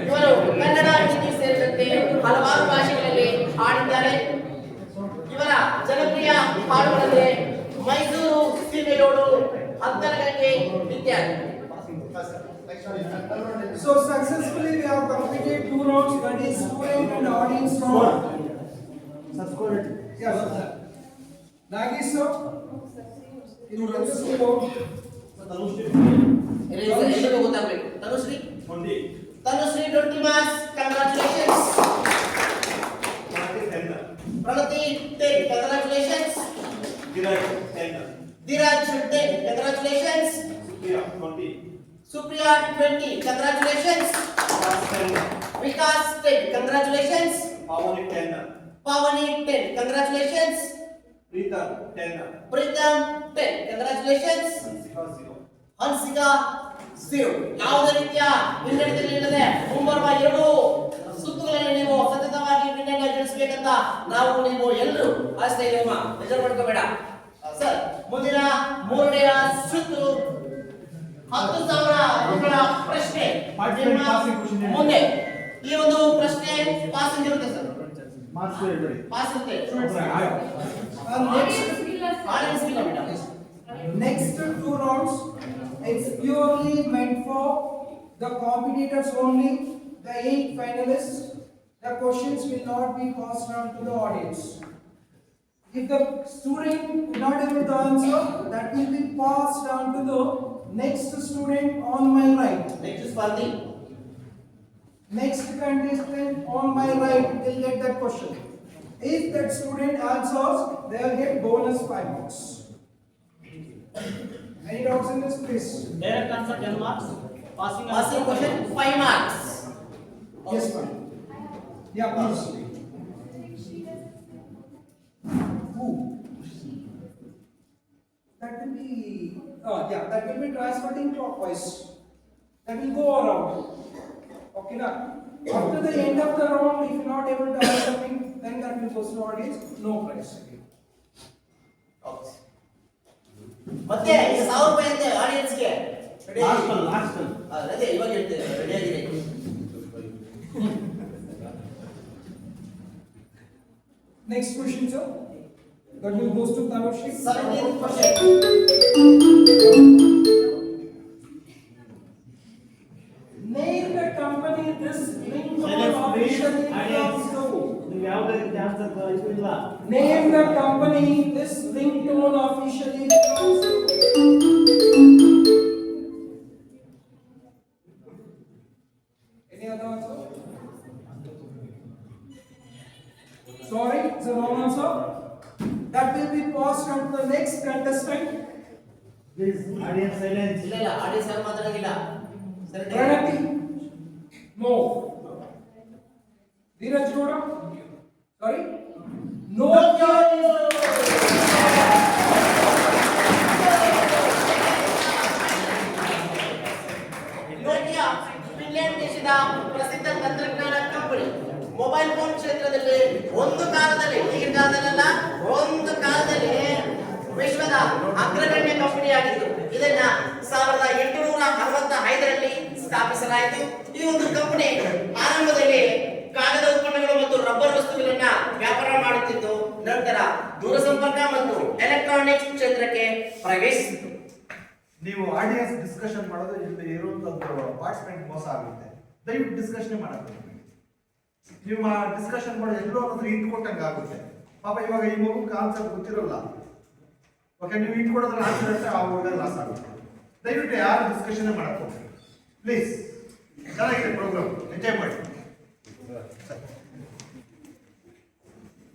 ಇವರು ಕನ್ನಡ, ಹಿಂದಿ ಸೇರಿದಂತೆ ಹಲವಾರು ಭಾಷೆಗಳಲ್ಲಿ ಹಾಡಿದ್ದಾರೆ. ಇವರ ಜನಪ್ರಿಯ ಹಾಡುಗಳೆಂದರೆ ಮೈಸೂರು ಸೀಮೆಯೋಡು, ಅಂತರಗಂಗೆ ಇತ್ಯಾದಿ. So successfully we have completed 2 rounds, that is student and audience round. Yes. Nagesh sir. You will just go out. ಎಲ್ಲರಿಗೂ ಗೊತ್ತಾಗಬೇಕು. Tanushree 20 marks. Congratulations. Pranati 10. Congratulations. Dhiraj 10. Congratulations. Supriya 20. Congratulations. Vikas 10. Congratulations. Pavani 10. Pavani 10. Congratulations. Pritam 10. Pritam 10. Congratulations. Hansika 0. Hansika 0. ಯಾವುದೇ ರೀತಿಯ ಹಿನ್ನಡೆಯಿಲ್ಲದೆ ಮುಂಬರುವ 2 ಸುತ್ತುಗಳಲ್ಲಿ ನೀವು ಸತತವಾಗಿ ವಿನ್ನನ್ನ ಗಳಿಸಬೇಕಂತ ನಾವು ನೀವು ಎಲ್ಲರೂ ಆಸ್ತೆ ನಿಮ್ಮ ಬೇಜಾರು ಮಾಡ್ಕೋಬೇಡ ಸರ್. ಮುಂದಿನ 3ನೇ ಸುತ್ತು 10,000 ರೂಪಾಯಿಗಳ ಪ್ರಶ್ನೆ ನಿಮ್ಮ ಮುಂದೆ. ಈ ಒಂದು ಪ್ರಶ್ನೆ ಪಾಸ್ ಇರುತ್ತೆ ಸರ್. ಮಾರ್ಕ್ಸ್ ಹೇಳ್ರಿ. ಪಾಸ್ ಇರುತ್ತೆ. Audience ಇಲ್ಲ sir. ಆಡಿಯನ್ಸ್ ಇಲ್ಲ madam. Next 2 rounds, it's purely meant for the competitors only, the 8 finalists. The questions will not be passed on to the audience. If the student could not able to answer, that will be passed on to the next student on my right. Next ಸ್ಪರ್ಧಿ Next contestant on my right will get that question. If that student answers, they will get bonus 5 marks. Any doubts in this, please? Direct answer 10 marks. Passing passing question 5 marks. Yes, ma'am. Yeah, please. Who? That will be, that will be transferring clockwise. That will go around. Okay, now. After the end of the round, if you are not able to answer something, then that will go to audience. No prize. ಮತ್ತೆ ಈ 1000 ರೂಪಾಯಿ ಅಂತೆ audience ಗೆ ready last. ಅದೇ ಇವಾಗ ಹೇಳ್ತೇವೆ ready ಆಗಿದೆ. Next question, sir. That will goes to Tanushri. 17th question. Name the company this link Silence, please. officially Audience. belongs to. ನೀವು ಯಾವುದೇ ರೀತಿ ಆನ್ಸರ್ ಇದು ಇಲ್ಲ. Name the company this ringtone officially belongs to. Any other answer? Sorry, it's a wrong answer. That will be passed on to the next contestant. Please, audience silence. ಇಲ್ಲ ಇಲ್ಲ audience ಯಾರು ಮಾತಾಡಂಗಿಲ್ಲ ಸರಿ. Pranati. No. Dheeraj Gowda. Sorry. Nokia is Nokia Finland ದೇಶದ ಪ್ರಸಿದ್ಧ ತಂತ್ರಜ್ಞಾನ company. Mobile phone ಕ್ಷೇತ್ರದಲ್ಲಿ ಒಂದು ಕಾಲದಲ್ಲಿ, ಈಗಿನ ಕಾಲದಲ್ಲ, ಒಂದು ಕಾಲದಲ್ಲಿ ವಿಶ್ವದ ಅಗ್ರಗಣ್ಯ ಕಂಪನಿ ಆಗಿತ್ತು. ಇದನ್ನ 1865ರಲ್ಲಿ ಸ್ಥಾಪಿಸಲಾಯಿತು. ಈ ಒಂದು ಕಂಪನಿ ಆರಂಭದಲ್ಲಿ ಕಾಗದ ಉತ್ಪನ್ನಗಳು ಮತ್ತು ರಬ್ಬರ್ ವಸ್ತುಗಳನ್ನ ವ್ಯಾಪಾರ ಮಾಡುತ್ತಿದ್ದು, ನಂತರ ದೂರಸಂಪರ್ಕ ಮತ್ತು ಎಲೆಕ್ಟ್ರಾನಿಕ್ಸ್ ಕ್ಷೇತ್ರಕ್ಕೆ ಪ್ರವೇಶಿಸಿತು. ನೀವು ಆಡಿಯನ್ಸ್ ಡಿಸ್ಕಷನ್ ಮಾಡೋದು ಇಲ್ಲಿ ಇರುವಂತದ್ದು ಪಾರ್ಟಿಸಿಪೆಂಟ್ ಮೋಸ ಆಗುತ್ತೆ. ದಯವಿಟ್ಟು ಡಿಸ್ಕಷನ್ ಮಾಡೋದು. ನೀವು ಡಿಸ್ಕಷನ್ ಮಾಡೋ ಎಲ್ಲೋ ಅನ್ನೋದು ಇಂಟ್ ಕೊಟ್ಟಂಗೆ ಆಗುತ್ತೆ. ಪಾಪ ಇವಾಗ ಈ ಮಗುಗೆ ಆನ್ಸರ್ ಗೊತ್ತಿರೋಲ್ಲ. ಓಕೆ, ನೀವು ಇಂಟ್ ಕೊಡೋದ್ರ ಆನ್ಸರ್ ಅಂದ್ರೆ ಆ ಹುಡುಗ ಲಾಸ್ ಆಗುತ್ತೆ. ದಯವಿಟ್ಟು ಯಾರು ಡಿಸ್ಕಷನ್ ಮಾಡಕ್ ಹೋಗ್ರಿ ಪ್ಲೀಸ್. ಚೆನ್ನಾಗಿದೆ ಪ್ರೋಗ್ರಾಮ್, ಎಂಜಾಯ್ ಮಾಡಿ.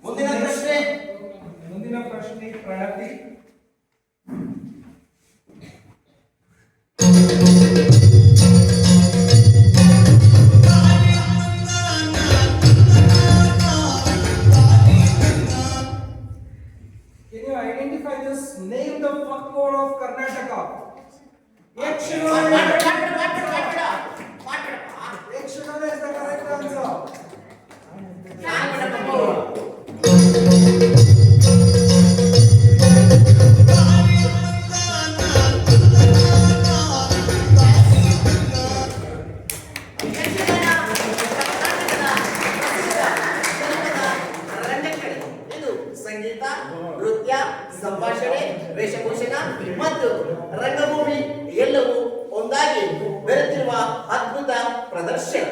ಮುಂದಿನ ಪ್ರಶ್ನೆ Pranati. Can you identify this? Name the fuckboard of Karnataka. Yakshagana is the correct answer. ಇದು ಸಂಗೀತ, ನೃತ್ಯ, ಸಂಭಾಷಣೆ, ವೇಷಭೂಷಣ ಮತ್ತು ರಂಗಭೂಮಿ ಎಲ್ಲವೂ ಒಂದಾಗಿ ಬೆರೆತಿರುವ ಅದ್ಭುತ ಪ್ರದರ್ಶನ.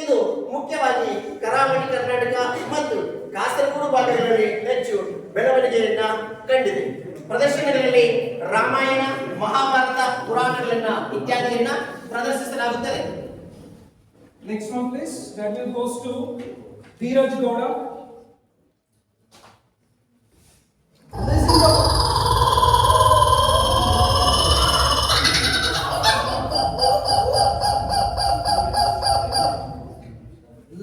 ಇದು ಮುಖ್ಯವಾಗಿ ಕರಾವಳಿ ಕರ್ನಾಟಕ ಮತ್ತು ಕಾಸರಗೋಡು ಭಾಗಗಳಲ್ಲಿ ಹೆಚ್ಚು ಬೆಳವಣಿಗೆಯನ್ನ ಕಂಡಿದೆ. ಪ್ರದರ್ಶನಗಳಲ್ಲಿ ರಾಮಾಯಣ, ಮಹಾಭಾರತ, ಪುರಾಣಗಳನ್ನ ಇತ್ಯಾದಿಯನ್ನ ಪ್ರದರ್ಶಿಸಲಾಗುತ್ತದೆ. Next one, please. That will goes to Dheeraj Gowda.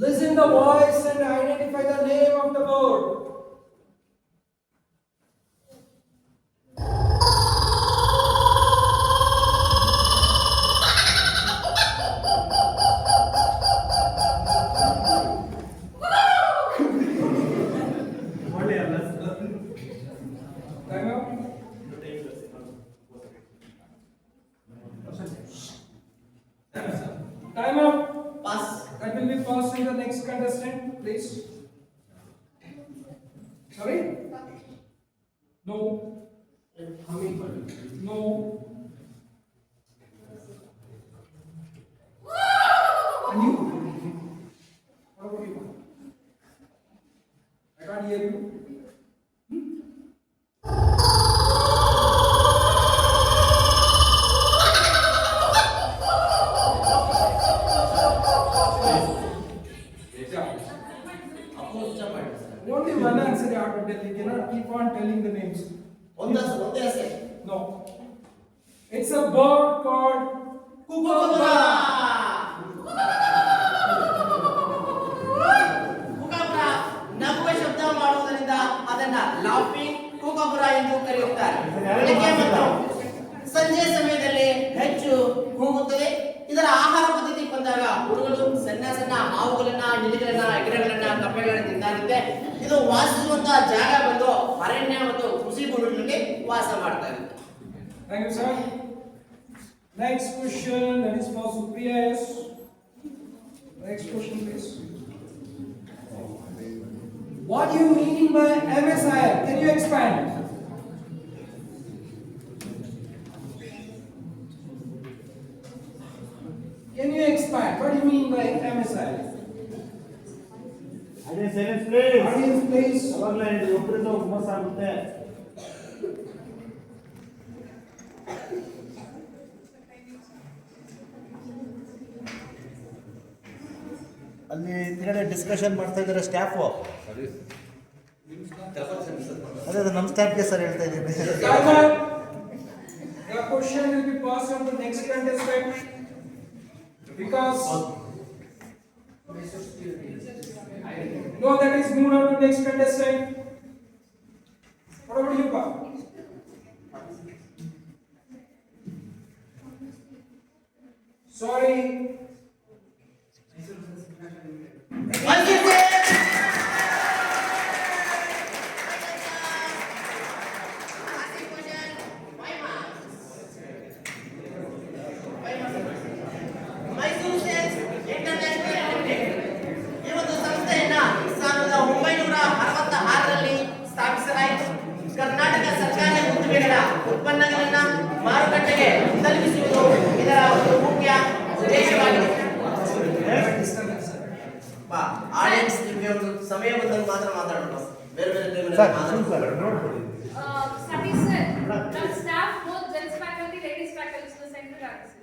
Listen the voice and identify the please. Sorry? No. No. And you? What about you? I can't hear you. Only one answer you have to tell. You cannot keep on telling the names. ಒಂದೇ ಹೆಸರು No. It's a bird called ಕುಕುಬುರ. ಕುಕುಬುರ ನಗುವ ಶಬ್ದ ಮಾಡುವುದರಿಂದ ಅದನ್ನ laughing ಕುಕುಬುರ ಎಂದು ಕರೆಯುತ್ತಾರೆ. ಬೆಳಗ್ಗೆ ಮತ್ತು ಸಂಜೆ ಸಮಯದಲ್ಲಿ ಹೆಚ್ಚು ಕೂಗುತ್ತದೆ. ಇದರ ಆಹಾರ ಪದ್ಧತಿ ಬಂದಾಗ ಹುಳುಗಳು ಸಣ್ಣ ಸಣ್ಣ ಹಾವುಗಳನ್ನ, ನಿಲಿಗಳನ್ನ, ಎಗರೆಗಳನ್ನ, ಕಪ್ಪೆಗಳನ್ನ ತಿಂದಾಗುತ್ತೆ. ಇದು ವಾಸಿಸುವಂತಹ ಜಾಗ ಬಂದು ಅರಣ್ಯ ಮತ್ತು ಕೃಷಿ ಭೂಮಿಗಳಲ್ಲಿ ವಾಸ ಮಾಡ್ತಾ ಇರುತ್ತೆ. Thank you, sir. Next question, that is for Supriya S. Next question, please. What do you mean by MSI? Can you expand? Can you expand? What do you mean by MSI? ಅದೇ silence please. Audience, please. ಅವಾಗಲೇ ಇದು ಒಬ್ಬರಿಂದ ಒಬ್ಬ ಮೋಸ ಆಗುತ್ತೆ. ಅಲ್ಲಿ ಹಿಂದ್ಗಡೆ discussion ಮಾಡ್ತಾ ಇದ್ದಾರೆ ಸ್ಟಾಫು. ಅದೇ ನಮ್ಮ ಸ್ಟಾಫ್ಗೆ ಸರ್ ಹೇಳ್ತಾ ಇದ್ದೀನಿ. The question will be passed on to next contestant because no, that is moved on to next contestant. What about you, Pa? Sorry. Mysuru States international limited ಈ ಒಂದು ಸಂಸ್ಥೆಯನ್ನ 1966ರಲ್ಲಿ ಸ್ಥಾಪಿಸಲಾಯಿತು. ಕರ್ನಾಟಕ ಸರ್ಕಾರಿ ಉದ್ದಿಮೆಗಳ ಉತ್ಪನ್ನಗಳನ್ನ ಮಾರುಕಟ್ಟೆಗೆ ತಲುಪಿಸುವುದು ಇದರ ಒಂದು ಮುಖ್ಯ ಉದ್ದೇಶವಾಗಿದೆ. ಆಡಿಯನ್ಸ್ ನಿಮಗೆ ಒಂದು ಸಮಯ ಬಂದಾಗ ಮಾತ್ರ ಮಾತಾಡೋಣ. ಬೇರೆ ಬೇರೆ ಟೈಮಲ್ಲಿ ಮಾತಾಡೋಣ. Satish sir, from staff, both gents faculty, ladies faculty, so central office.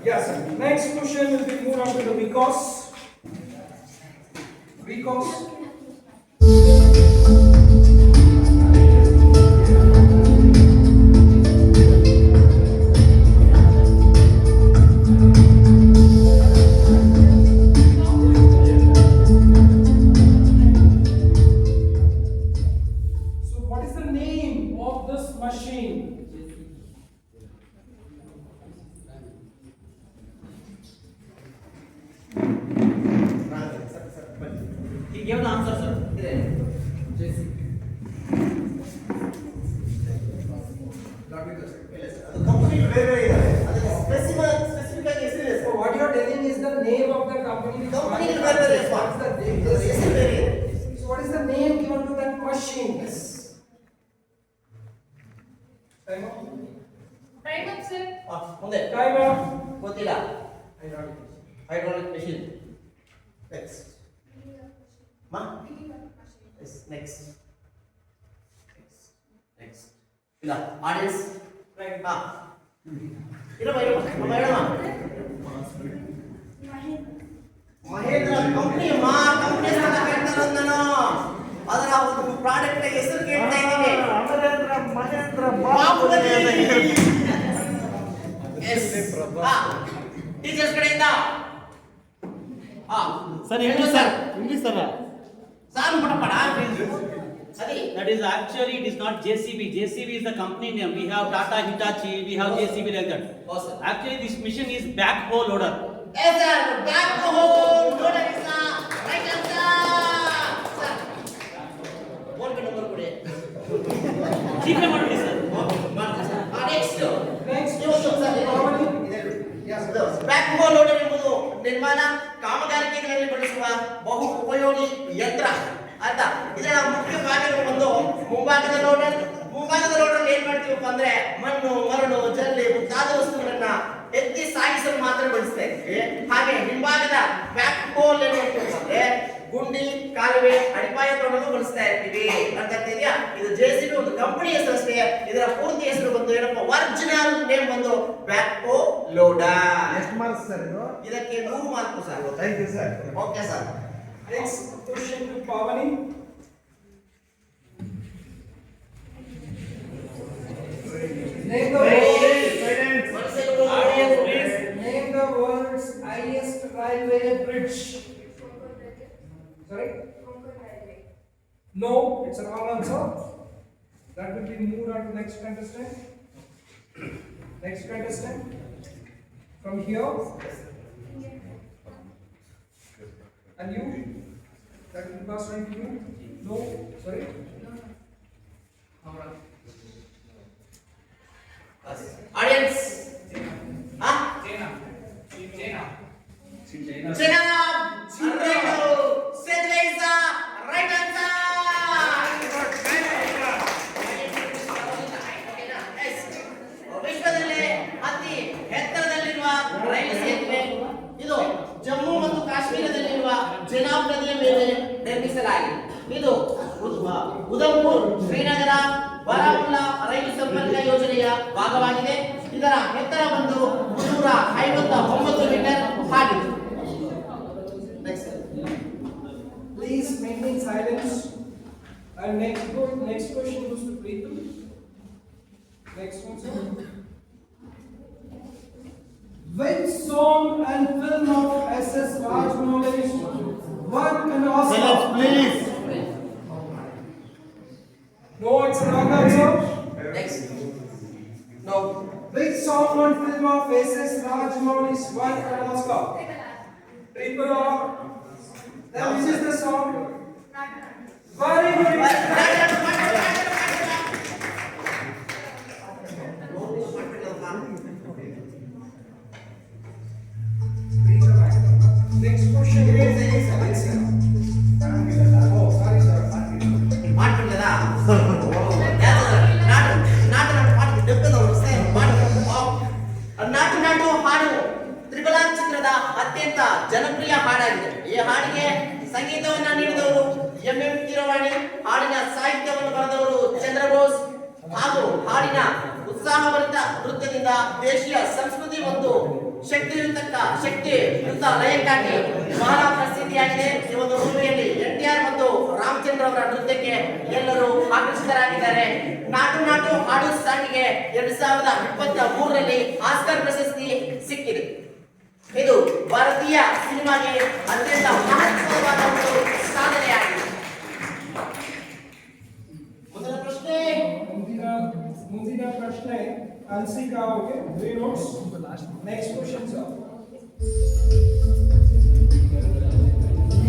Yes, sir. Next question will be moved on to the because. Because. So what is the name of this machine? He gave the answer, sir. ಅದು company ಬೇರೆ ಬೇರೆ ಇದೆ. ಅದು specific ಆಗಿ ಹೆಸರಿದೆ So what you are telling is the name of the company. Company ಬೇರೆ ಬೇರೆ ಇದೆ. What is the name? ಹೆಸರು ಬೇರೆ ಇದೆ. So what is the name given to that machine? Time up. Time up sir. ಮುಂದೆ Time up. ಗೊತ್ತಿಲ್ಲ. Hydraulic machine. Next ಮಾ next ಇಲ್ಲ ಆಡಿಯನ್ಸ್ ಹಾ ಇರಮ್ಮ ಇರಮ್ಮ ಮಹೇಂದ್ರ ಕಂಪನಿ ಕಂಪನಿ ಹೆಸರನ್ನ ಕೇಳ್ತಾ ಇರೋದು ನಾನು. ಅದರ ಒಂದು ಪ್ರಾಡಕ್ಟ್ ಹೆಸರು ಕೇಳ್ತಾ ಇದ್ದೀನಿ. ಮಹೇಂದ್ರ ಬಾಹುಬಲಿ. ಎಸ್ ಟೀಚರ್ಸ್ ಕಡೆಯಿಂದ Sir, English, sir. English, sir. ಸಾರು ಪಟಪಡ ಸರಿ. That is actually it is not JCB. JCB is the company name. We have Tata Hitachi. We have JCB like that. Oh, sir. Actually, this machine is backhoe loader. Yes, sir. Back to home. Loader is the right answer. Sir. Phone pay number ಕೊಡಿ. ಶೀಘ್ರ ಮಾಡಿ sir. ಮಾಡ್ತೀನಿ sir. Next. Next ಇವತ್ತು sir Pavani. Back ಹೋ loader ಎಂಬುದು ನಿರ್ಮಾಣ ಕಾಮಗಾರಿಕೆಗಳಲ್ಲಿ ಬಳಸುವ ಬಹು ಉಪಯೋಗಿ ಯಂತ್ರ ಅಂತ. ಇದರ ಮುಖ್ಯ ಭಾಗಗಳು ಒಂದು ಮುಂಭಾಗದ ಲೋಡರ್. ಮುಂಭಾಗದ ಲೋಡರ್ ಏನ್ ಮಾಡ್ತೀವಪ್ಪ ಅಂದ್ರೆ ಮಣ್ಣು, ಮರಳು, ಜಲ್ಲಿ ಮುಂತಾದ ವಸ್ತುಗಳನ್ನ ಎತ್ತಿ ಸಾಗಿಸಲು ಮಾತ್ರ ಬಳಸ್ತೇವೆ. ಹಾಗೆ ಹಿಂಭಾಗದ ಬ್ಯಾಕ್ ಹೋಲ್ ಏನು ಅಂತಂದ್ರೆ ಗುಂಡಿ, ಕಾಲುವೆ, ಅಡಿಪಾಯ ತೋಡಲು ಬಳಸ್ತಾ ಇರ್ತೀವಿ ಅಂತ ಇದೆಯಾ. ಇದು ಜೆಸಿಬಿ ಒಂದು ಕಂಪನಿ ಹೆಸರು ಅಷ್ಟೇ. ಇದರ ಪೂರ್ತಿ ಹೆಸರು ಬಂದು ಏನಪ್ಪ, ಒರಿಜಿನಲ್ ನೇಮ್ ಬಂದು ಬ್ಯಾಕ್ ಹೋ ಲೋಡರ್. ಎಷ್ಟು ಮಾರ್ಕ್ಸ್ ಸರ್ ಇದು? ಇದಕ್ಕೆ 100 mark sir. Thank you sir. Okay sir. Next question to Pavani. Name the Audience, please. Name the world's highest railway bridge. Sorry? No, it's a wrong answer. That will be moved on to next contestant. Next contestant. From here. And you? That will pass on to you? No, sorry? Audience. Huh? China. Right. Sedra is the right answer. Yes. ವಿಶ್ವದಲ್ಲೇ ಅತಿ ಎತ್ತರದಲ್ಲಿರುವ ರೈಲು ಸೇತುವೆ ಇದು ಜಮ್ಮು ಮತ್ತು ಕಾಶ್ಮೀರದಲ್ಲಿರುವ ಚೆನಾಬ್ ನದಿಯ ಮೇಲೆ ನಿರ್ಮಿಸಲಾಗಿದೆ. ಇದು ಉಧಂಪುರ್, ಶ್ರೀನಗರ, ಬಾರಾಮುಲ್ಲಾ ರೈಲು ಸಂಪರ್ಕ ಯೋಜನೆಯ ಭಾಗವಾಗಿದೆ. ಇದರ ಎತ್ತರ ಬಂದು 359 ಮೀಟರ್ ಆಗಿದೆ. Please maintain silence. And next question goes to Preetu. Next one, sir. Which song and film of SS Rajmouಳಿ won an Oscar? Please. No, it's a wrong answer. Next. No. Which song and film of SS Rajmouಳಿ won an Oscar? Tripura. Then which is the song? Very good. Next question is oh, sorry, sir. ಮಾಡ್ಬಿಡ್ಲಾ? ನಾಟು ನಾಟು ಹಾಡು ತ್ರಿಬಲ ಚಿತ್ರದ ಅತ್ಯಂತ ಜನಪ್ರಿಯ ಹಾಡಾಗಿದೆ. ಈ ಹಾಡಿಗೆ ಸಂಗೀತವನ್ನ ನೀಡಿದವರು M Keeravani, ಹಾಡಿನ ಸಾಹಿತ್ಯವನ್ನು ಬರೆದವರು ಚಂದ್ರಬೋಸ್ ಹಾಗೂ ಹಾಡಿನ ಉತ್ಸಾಹಭರಿತ ನೃತ್ಯದಿಂದ ದೇಶೀಯ ಸಂಸ್ಕೃತಿ ಮತ್ತು ಶಕ್ತಿಯುತ ಲಯಕ್ಕಾಗಿ ಬಹಳ ಪ್ರಸಿದ್ಧಿಯಾಗಿದೆ. ಈ ಒಂದು ಮೂವಿಯಲ್ಲಿ NTR ಮತ್ತು ರಾಮಚಂದ್ರ ಅವರ ನೃತ್ಯಕ್ಕೆ ಎಲ್ಲರೂ ಆಕರ್ಷಿತರಾಗಿದ್ದಾರೆ. ನಾಟು ನಾಟು ಹಾಡು ಸಾಂಗಿಗೆ 2023ರಲ್ಲಿ ಆಸ್ಕರ್ ಪ್ರಶಸ್ತಿ ಸಿಕ್ಕಿದೆ. ಇದು ಭಾರತೀಯ ಸಿನಿಮಾಗೆ ಅತ್ಯಂತ ಮಹತ್ವವಾದ ಒಂದು ಸಾಧನೆಯಾಗಿದೆ. ಮೊದಲ ಪ್ರಶ್ನೆ ಮುಂದಿನ ಪ್ರಶ್ನೆ ಅನ್ಸಿಕಾ ಅವರಿಗೆ 3 notes. Next question, sir.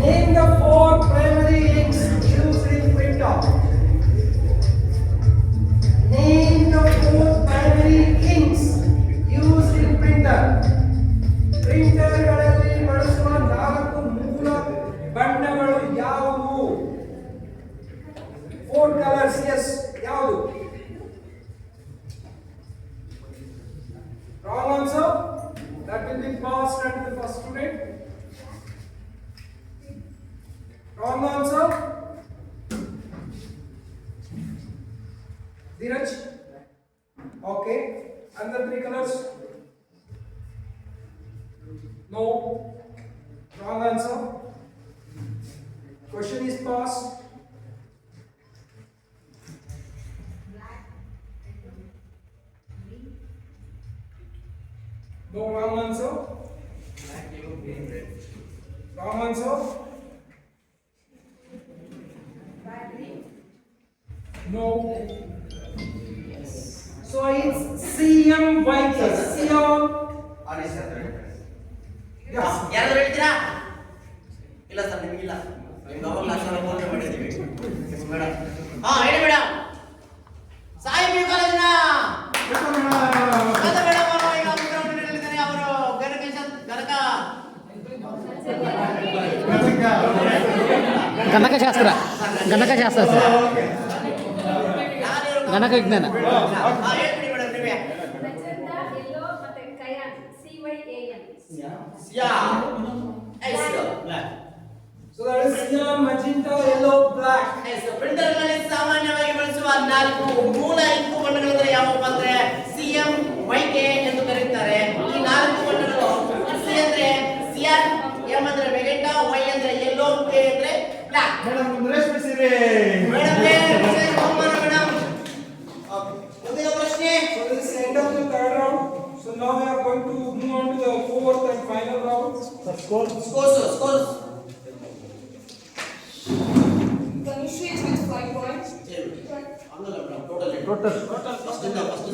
Name the 4 primary inks used in printer. Name the 4 primary inks used in printer. ಪ್ರಿಂಟರ್ಗಳಲ್ಲಿ ಬಳಸುವ 4 ಮೂಲ ಬಣ್ಣಗಳು ಯಾವುವು? 4 colors, yes, ಯಾವುದು? Wrong answer. That will be passed at the first student. Wrong answer. Dheeraj. Okay. And the 3 colors. No. Wrong answer. Question is passed. No, wrong answer. Wrong answer. No. So it's CM white. CM. ಯಾರಾದ್ರೂ ಹೇಳ್ತೀರಾ? ಇಲ್ಲ sir, ನಿಮಗಿಲ್ಲ. ನಿಮ್ಗೆ ಅವಾಗ lakh phone ಮಾಡಿದ್ದೀವಿ madam. ಹಾ ಹೇಳಿ madam. Sai P ಕಾಲೇಜಿನ madam ಅವರು ಈಗ ಮುಖ್ಯಮಂತ್ರಿಗಳಿದ್ದಾರೆ. ಅವರು ಗಣಕಶಾಸ್ತ್ರ ಗಣಕಶಾಸ್ತ್ರ ಸರ್, ಗಣಕ ವಿಜ್ಞಾನ. ಹೇಳ್ಬಿಡಿ ಮೇಡಮ್ ನೀವೇ. Magenta, yellow, ಮತ್ತೆ cyan, CYAN. Black. So that is cyan, magenta, yellow, black. ಪ್ರಿಂಟರ್ಗಳಲ್ಲಿ ಸಾಮಾನ್ಯವಾಗಿ ಬಳಸುವ 4 ಮೂಲ ಇಂಕು ಬಣ್ಣಗಳೆಂದರೆ ಯಾವುವು ಅಂದ್ರೆ CM, YK ಎಂದು ಕರೆಯುತ್ತಾರೆ. ಈ 4 ಬಣ್ಣಗಳು C ಅಂದ್ರೆ cyan, M ಅಂದ್ರೆ magenta, Y ಅಂದ್ರೆ yellow, K ಅಂದ್ರೆ black. ಮೇಡಮ್ ರೇಷ್ಮೆ ಸೀರೆ. ಮೇಡಮ್ ಮೇಡಮ್ ಮುಂದಿನ ಪ್ರಶ್ನೆ. So this is the end of the third round. So now we are going to move on to the fourth and final round. Scores Tanushree is with 5 points. ಹಂಗಲ್ಲ madam, total first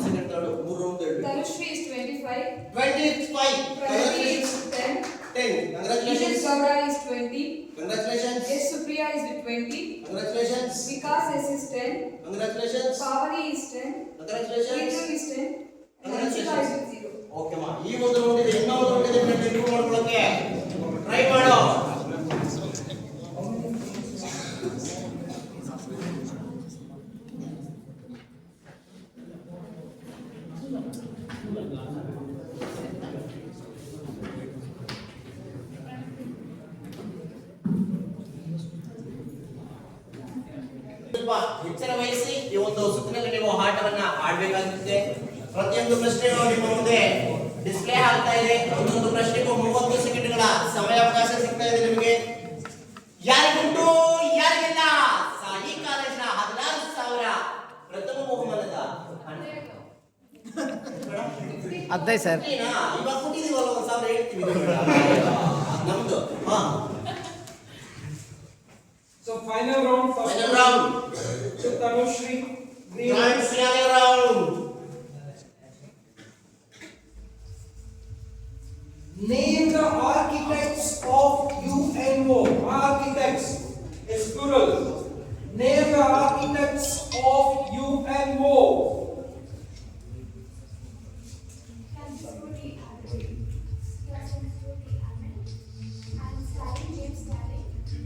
second third 3 round ಹೇಳಿ. Tanushree is 25. 25. Pragati is 10. 10. Nishit Congratulations. Gowda is 20. Congratulations. S. Supriya is with 20. Congratulations. Vikas S is 10. Congratulations. Pavani is 10. Congratulations. Ketu is 10. And Congratulations. Anshika is with 0. Okay ಮಾ, ಈ ಒಂದು round ಇದೆ. ಇನ್ನೊಂದು round ಇದೆ, ನೀವು ಮಾಡ್ಕೊಳ್ಳೋಕೆ try ಮಾಡೋ. ಸ್ವಲ್ಪ ಎಚ್ಚರ ವಹಿಸಿ ಈ ಒಂದು ಸುತ್ತಿನಲ್ಲಿ ನೀವು ಆಟವನ್ನ ಆಡಬೇಕಾಗುತ್ತೆ. ಪ್ರತಿಯೊಂದು ಪ್ರಶ್ನೆಗಳು ನಿಮ್ಮ ಮುಂದೆ ಡಿಸ್ಪ್ಲೇ ಆಗ್ತಾ ಇದೆ. ಒಂದೊಂದು ಪ್ರಶ್ನೆಗೂ 30 ಸೆಕೆಂಡ್ಗಳ ಸಮಯಾವಕಾಶ ಸಿಗ್ತಾ ಇದೆ ನಿಮಗೆ. ಯಾರಿಗುಂಟು ಯಾರಿಗಿಲ್ಲ? ಸಾಯಿ ಕಾಲೇಜಿನ 16,000 ಪ್ರಥಮ ಬಹುಮಾನದ 15 ಸರ್. ಇವಾಗ ಕೊಟ್ಟಿದೀವಲ್ಲ 1,000 ಹೇಳ್ತೀವಿ ನಮ್ದು. ಹಾ, So final round. Final round. So Tanushree, green. Final round. Name the architects of UNO. Architects is plural. Name the architects of UNO. And Sally James Sally.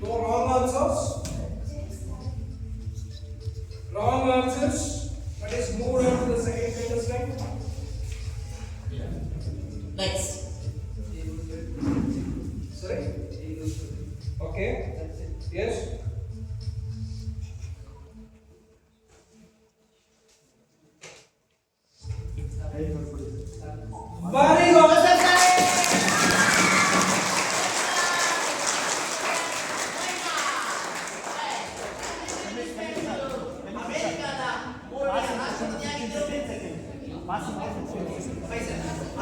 No wrong answers. Wrong answers. That is moved on to the second contestant. Next. Sorry. Okay. Yes. Very good. ಅಮೆರಿಕದ ಮೂರನೇ ರಾಷ್ಟ್ರಪತಿಯಾಗಿದ್ದರು.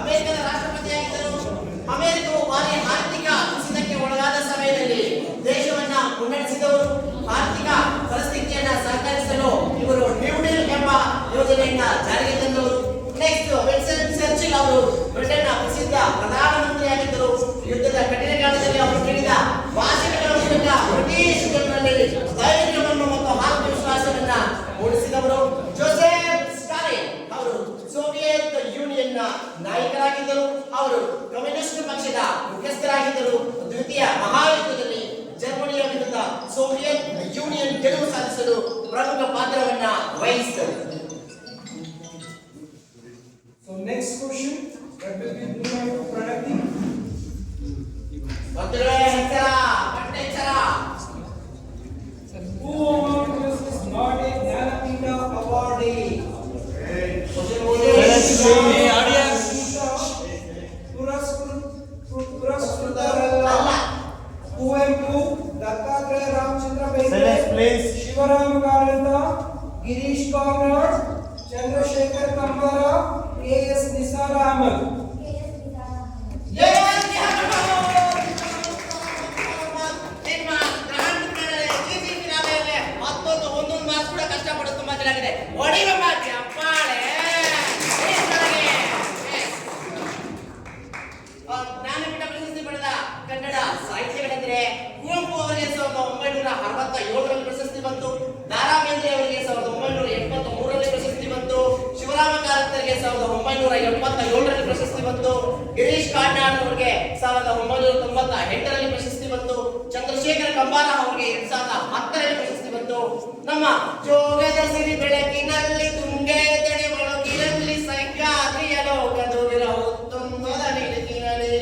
ಅಮೆರಿಕದ ರಾಷ್ಟ್ರಪತಿಯಾಗಿದ್ದರು. ಅಮೆರಿಕವು ಭಾರಿ ಆರ್ಥಿಕ ಕುಸಿತಕ್ಕೆ ಒಳಗಾದ ಸಮಯದಲ್ಲಿ ದೇಶವನ್ನ ಮುನ್ನಡೆಸಿದವರು. ಆರ್ಥಿಕ ಪರಿಸ್ಥಿತಿಯನ್ನ ಸಹಕರಿಸಲು ಇವರು ನ್ಯೂ ಡೀಲ್ ಎಂಬ ಯೋಜನೆಯನ್ನ ಜಾರಿಗೆ ತಂದವರು. ನೆಕ್ಸ್ಟ್ ವಿನ್ಸ್ಟನ್ ಚರ್ಚಿಲ್ ಅವರು ಬ್ರಿಟನ್ನ ಪ್ರಸಿದ್ಧ ಪ್ರಧಾನಮಂತ್ರಿಯಾಗಿದ್ದರು. ಯುದ್ಧದ ಕಠಿಣ ಕಾಲದಲ್ಲಿ ಅವರು ನೀಡಿದ ಭಾಷಣಗಳ ಮೂಲಕ ಬ್ರಿಟಿಷ್ ಜನರಲ್ಲಿ ಧೈರ್ಯವನ್ನು ಮತ್ತು ಆತ್ಮವಿಶ್ವಾಸವನ್ನ ಮೂಡಿಸಿದವರು. ಜೋಸೆಫ್ ಸ್ಟಾಲಿನ್ ಅವರು ಸೋವಿಯತ್ ಯೂನಿಯನ್ನ ನಾಯಕರಾಗಿದ್ದರು. ಅವರು ಕಮ್ಯುನಿಸ್ಟ್ ಪಕ್ಷದ ಮುಖ್ಯಸ್ಥರಾಗಿದ್ದರು. ದ್ವಿತೀಯ ಮಹಾಯುದ್ಧದಲ್ಲಿ ಜರ್ಮನಿಯ ವಿರುದ್ಧ ಸೋವಿಯತ್ ಯೂನಿಯನ್ ಗೆಲುವು ಸಾಧಿಸಲು ಪ್ರಮುಖ ಪಾತ್ರವನ್ನ ವಹಿಸಿದರು. So next question that will be moved on to Pranati. ಮಕ್ಕಳೇ ಎಚ್ಚರ, ಪಟ್ಟ ಎಚ್ಚರ. Who among us is not a Jnanapita awardee? ಪುರಸ್ಕೃತರಲ್ಲ. ಕುವೆಂಪು, ದತ್ತಾತ್ರೇಯ ರಾಮಚಂದ್ರ ಬೇಂದ್ರೆ, ಶಿವರಾಮ ಕಾರಂತ, ಗಿರೀಶ್ ಕಾರ್ನಾಡ್, ಚಂದ್ರಶೇಖರ್ ಕಂಬಾರ, ಕೆ.ಎಸ್. ನಿಸಾರ್ ಅಹಮದ್. ಮತ್ತೊಂದು ಒಂದೊಂದು ಮಾರ್ಕ್ಸ್ ಕೂಡ ಕಷ್ಟಪಡೋದು ತುಂಬಾ ಚೆನ್ನಾಗಿದೆ. ಹೊಡಿವ ಮಾರ್ಕ್ಸ್ ಅಪ್ಪಾಳೆ. ಜ್ಞಾನಪೀಠ ಪ್ರಶಸ್ತಿ ಪಡೆದ ಕಂಬಾರ ಅವರಿಗೆ 2010ರಲ್ಲಿ ಪ್ರಶಸ್ತಿ ಬಂತು. ನಮ್ಮ ಜೋಗದ ಸಿರಿ ಬೆಳಕಿನಲ್ಲಿ ತುಂಗೆ ತಡೆ ಒಳಗಿರಲಿ ಸೈಕಾದ್ರಿಯ ಲೋಕದ ವಿರಹು ತುಂಬದ ನಿಲುಕಿನಲ್ಲಿ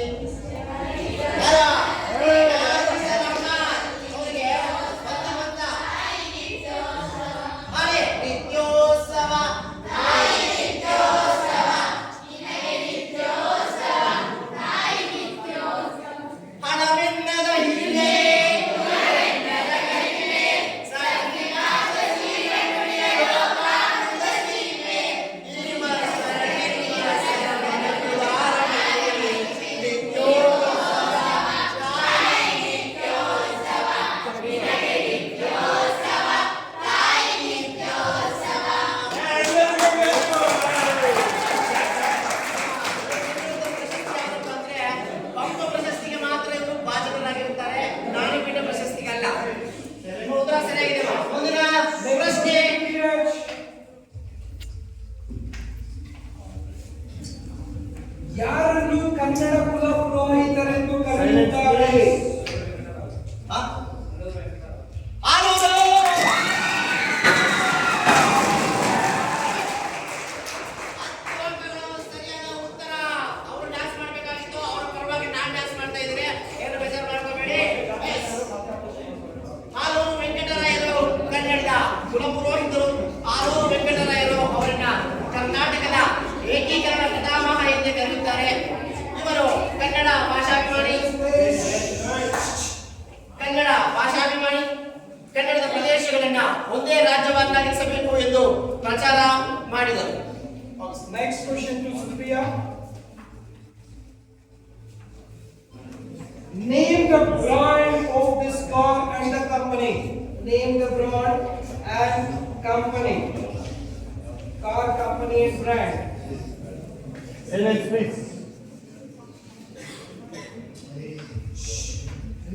ಯಾರನ್ನು ಕನ್ನಡ ಕುಲ ಪುರೋಹಿತರೆಂದು ಕರೆಯುತ್ತಾರೆ? ಸರಿಯಾದ ಉತ್ತರ. ಅವರು ಡ್ಯಾನ್ಸ್ ಮಾಡ್ಬೇಕಾಗಿತ್ತು, ಅವ್ರ ಪರವಾಗಿ ನಾನ್ ಡ್ಯಾನ್ಸ್ ಮಾಡ್ತಾ ಇದ್ದೀನಿ, ಏನು ಬೇಜಾರು ಮಾಡ್ಕೋಬೇಡಿ. ಆಲೂರು ವೆಂಕಟರಾಯರು ಕನ್ನಡದ ಕುಲಪುರೋಹಿತರು. ಆಲೂರು ವೆಂಕಟರಾಯರು ಅವರನ್ನ ಕರ್ನಾಟಕದ ಏಕೀಕರಣ ಪಿತಾಮಹ ಎಂದು ಕರೆಯುತ್ತಾರೆ. ಇವರು ಕನ್ನಡ ಭಾಷಾಭಿಮಾನಿ, ಕನ್ನಡದ ಪ್ರದೇಶಗಳನ್ನ ಒಂದೇ ರಾಜ್ಯವನ್ನಾಗಿಸಬೇಕು ಎಂದು ಪ್ರಚಾರ ಮಾಡಿದರು. Next question to Supriya. Name the brand of this car and the company. Name the brand and company. Car company and brand.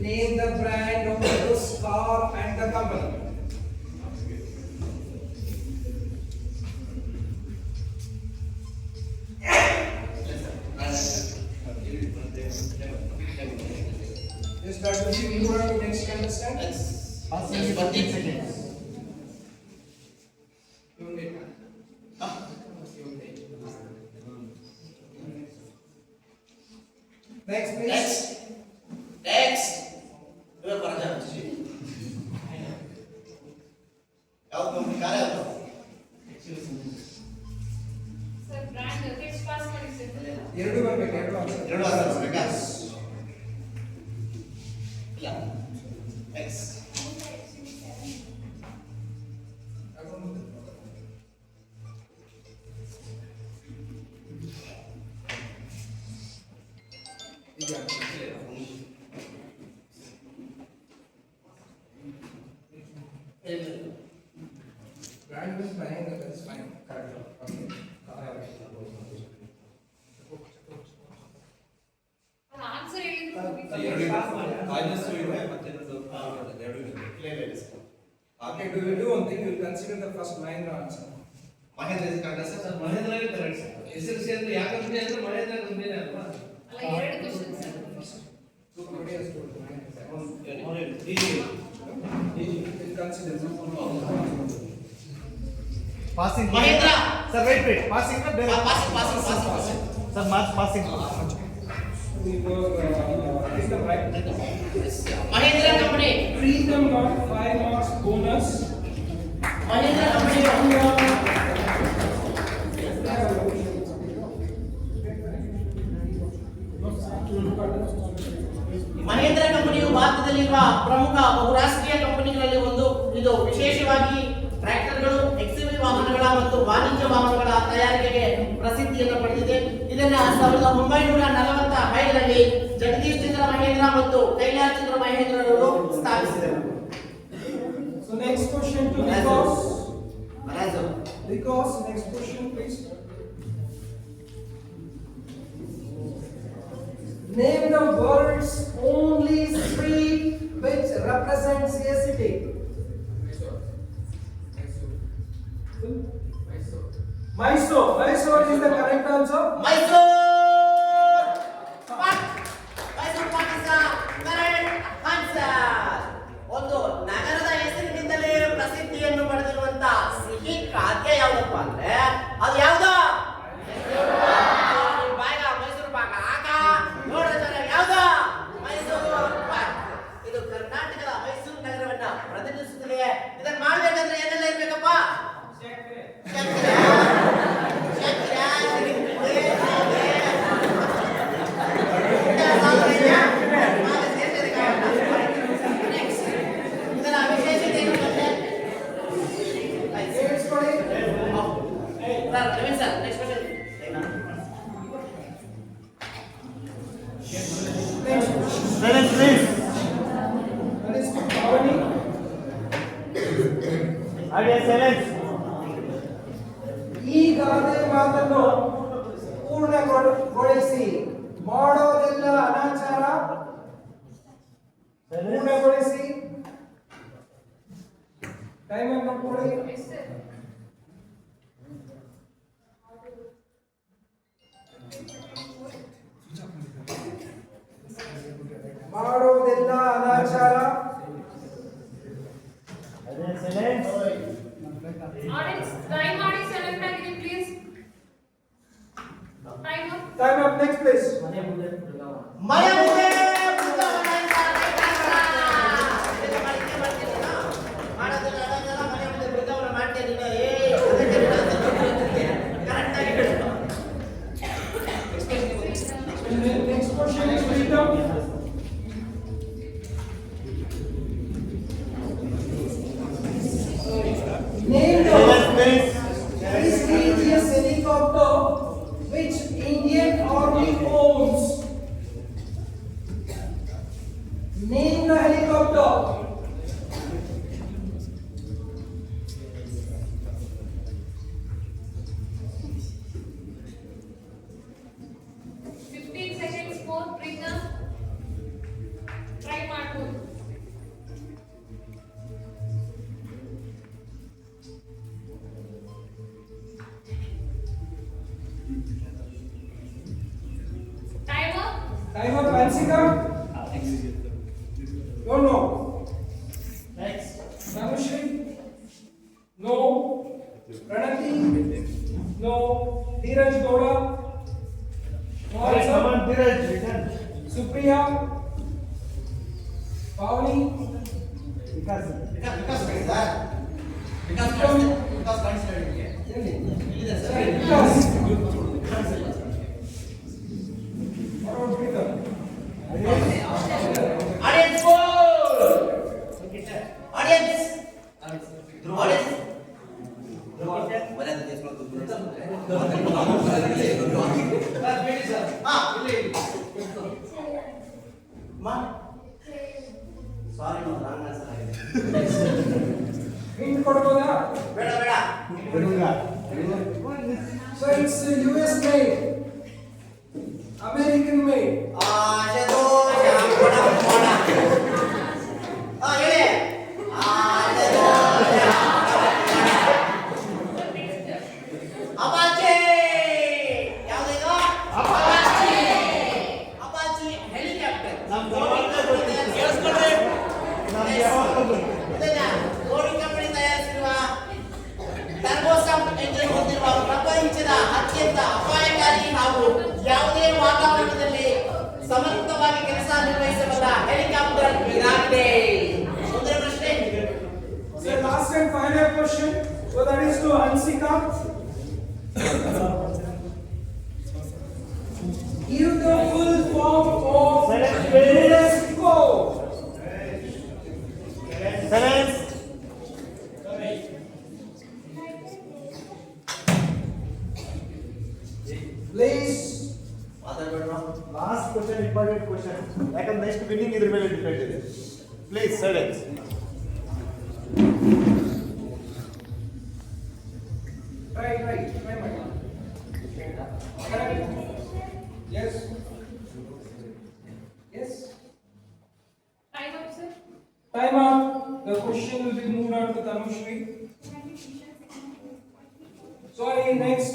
Name the brand of this car and the company. Yes, Dr. G, we want to next contestant. Passing 15 seconds. You wait. You wait. Next, please. Next. ಇವರು ಬರಜಾ ಯಾವ company ಕಾರೇ ಅದು sir brand text pass ಮಾಡಿ sir. ಎರಡು ಬರಬೇಕು, ಎರಡು answer ಬೇಕಾ? ಇಲ್ಲ. Next. Brand was buying that is fine. Correct. Okay. Answer ಹೇಳಿದ್ರು Okay, we will do one thing. We will consider the first Mahindra answer. Mahindra is correct, sir. ಮಹೇಂದ್ರಗೆ correct sir. SLC ಅಂದ್ರೆ ಯಾಕಂದ್ರೆ ಅಂದ್ರೆ ಮಹೇಂದ್ರ ಕಂಪನಿನೇ ಅಲ್ವಾ? ಅಲ್ಲ ಎರಡು question sir. Nobody has told Mahindra. DG. We'll consider. Passing. Mahindra. Sir, wait. Passing. Passing. Sir, march passing. We were is the right. Mahindra company. Freedom got 5 marks bonus. Mahindra company Mahindra ಕಂಪನಿಯು ಭಾರತದಲ್ಲಿರುವ ಪ್ರಮುಖ ಬಹುರಾಷ್ಟ್ರೀಯ ಕಂಪನಿಗಳಲ್ಲಿ ಒಂದು. ಇದು ವಿಶೇಷವಾಗಿ ಟ್ರ್ಯಾಕ್ಟರ್ಗಳು, ಎಕ್ಸ್ಎವಿ ವಾಹನಗಳ ಮತ್ತು ವಾಣಿಜ್ಯ ವಾಹನಗಳ ತಯಾರಿಕೆಗೆ ಪ್ರಸಿದ್ಧಿಯನ್ನು ಪಡೆದಿದೆ. ಇದನ್ನ 1945ರಲ್ಲಿ ಜಗದೀಶ್ ಚಂದ್ರ ಮಹೇಂದ್ರ ಮತ್ತು ಕೈಲಾಸ್ ಚಂದ್ರ ಮಹೇಂದ್ರರವರು ಸ್ಥಾಪಿಸಿದರು. So next question to Because next question please. Name the world's only street which represents a city. Mysore is the correct answer. Mysore Pak is the correct answer. ಈ ಗಾದೆ ಮಾತನ್ನು ಪೂರ್ಣಗೊಳಿಸಿ. ಮಾಡೋದೆಲ್ಲ ಅನಾಚಾರ, ಪೂರ್ಣಗೊಳಿಸಿ. ಟೈಮ್ ಅನ್ನು ನೋಡ್ಕೊಳ್ಳಿ. ಮಾಡೋದೆಲ್ಲ ಅನಾಚಾರ. ಆಡಿಯನ್ಸ್ ಟ್ರೈ ಮಾಡಿ ಸೆಲೆಕ್ಟ್ ಆಗಿರಿ please. Time up. Time up. Next please. ಮನೆ ಮುಂದೆ ಬೃಂದಾವನ ಮಾಡೋದೆಲ್ಲ ಅನಾಚಾರ, ಮನೆ ಮುಂದೆ ಬೃಂದಾವನ ಮಾಡ್ತೇನೆ ಕರೆಕ್ಟ್ ಆಗಿ ಹೇಳು. Next question is freedom. Name the prestigious helicopter which Indian Army owns. Name the helicopter. seconds more. Prigna. Try ಮಾಡ್ಬೋದು. Time up. Time up. Ansika. No. Next. Nanushri. No. Pranati. No. Dheeraj Gowda. No answer. Supriya. Pavani. Vikas sir Vikas ಕಾಣಿಸ್ತಾ ಇದೆ. ಎಲ್ಲಿದೆ sir? Vikas. What about Pritam? Audience four. Audience ಮರ್ಯಾದೆ ತಿಳಿಸ್ಕೊಂಡು sorry wrong answer ಆಗಿದೆ. Hint ಕೊಡ್ಬೋದಾ? ಬೇಡ So it's US made, American made. ಹೇಳಿ Apache. ಯಾವ್ದು? Apache helicopter. ಗೋಡಿ ಕಂಪನಿ ತಯಾರಿಸಿರುವ ಟರ್ಬೋಸಾಫ್ಟ್ ಎಂಜಿನ್ ಹೊಂದಿರುವ ಪ್ರಪಂಚದ ಅತ್ಯಂತ ಅಪಾಯಕಾರಿ ಹಾಗೂ ಯಾವುದೇ ವಾತಾವರಣದಲ್ಲಿ ಸಮರ್ಥವಾಗಿ ಕೆಲಸ ನಿರ್ವಹಿಸಬಲ್ಲ ಹೆಲಿಕಾಪ್ಟರ್ ಇದಾಗಿದೆ. ಮುಂದಿನ ಪ್ರಶ್ನೆ. So last and final question. So that is to Ansika. Give the full form of UNESCO. Please. Last question important question, ಯಾಕಂದ್ರೆ ನೆಕ್ಸ್ಟ್ ವಿನ್ನಿಂಗ್ ಇದ್ರ ಮೇಲೆ ಡಿಪೆಂಡ್ ಇದೆ. Please silence. Try my. Correct. Yes. Time up, sir. Time up. The question will be moved on to Tanushri. Sorry, next.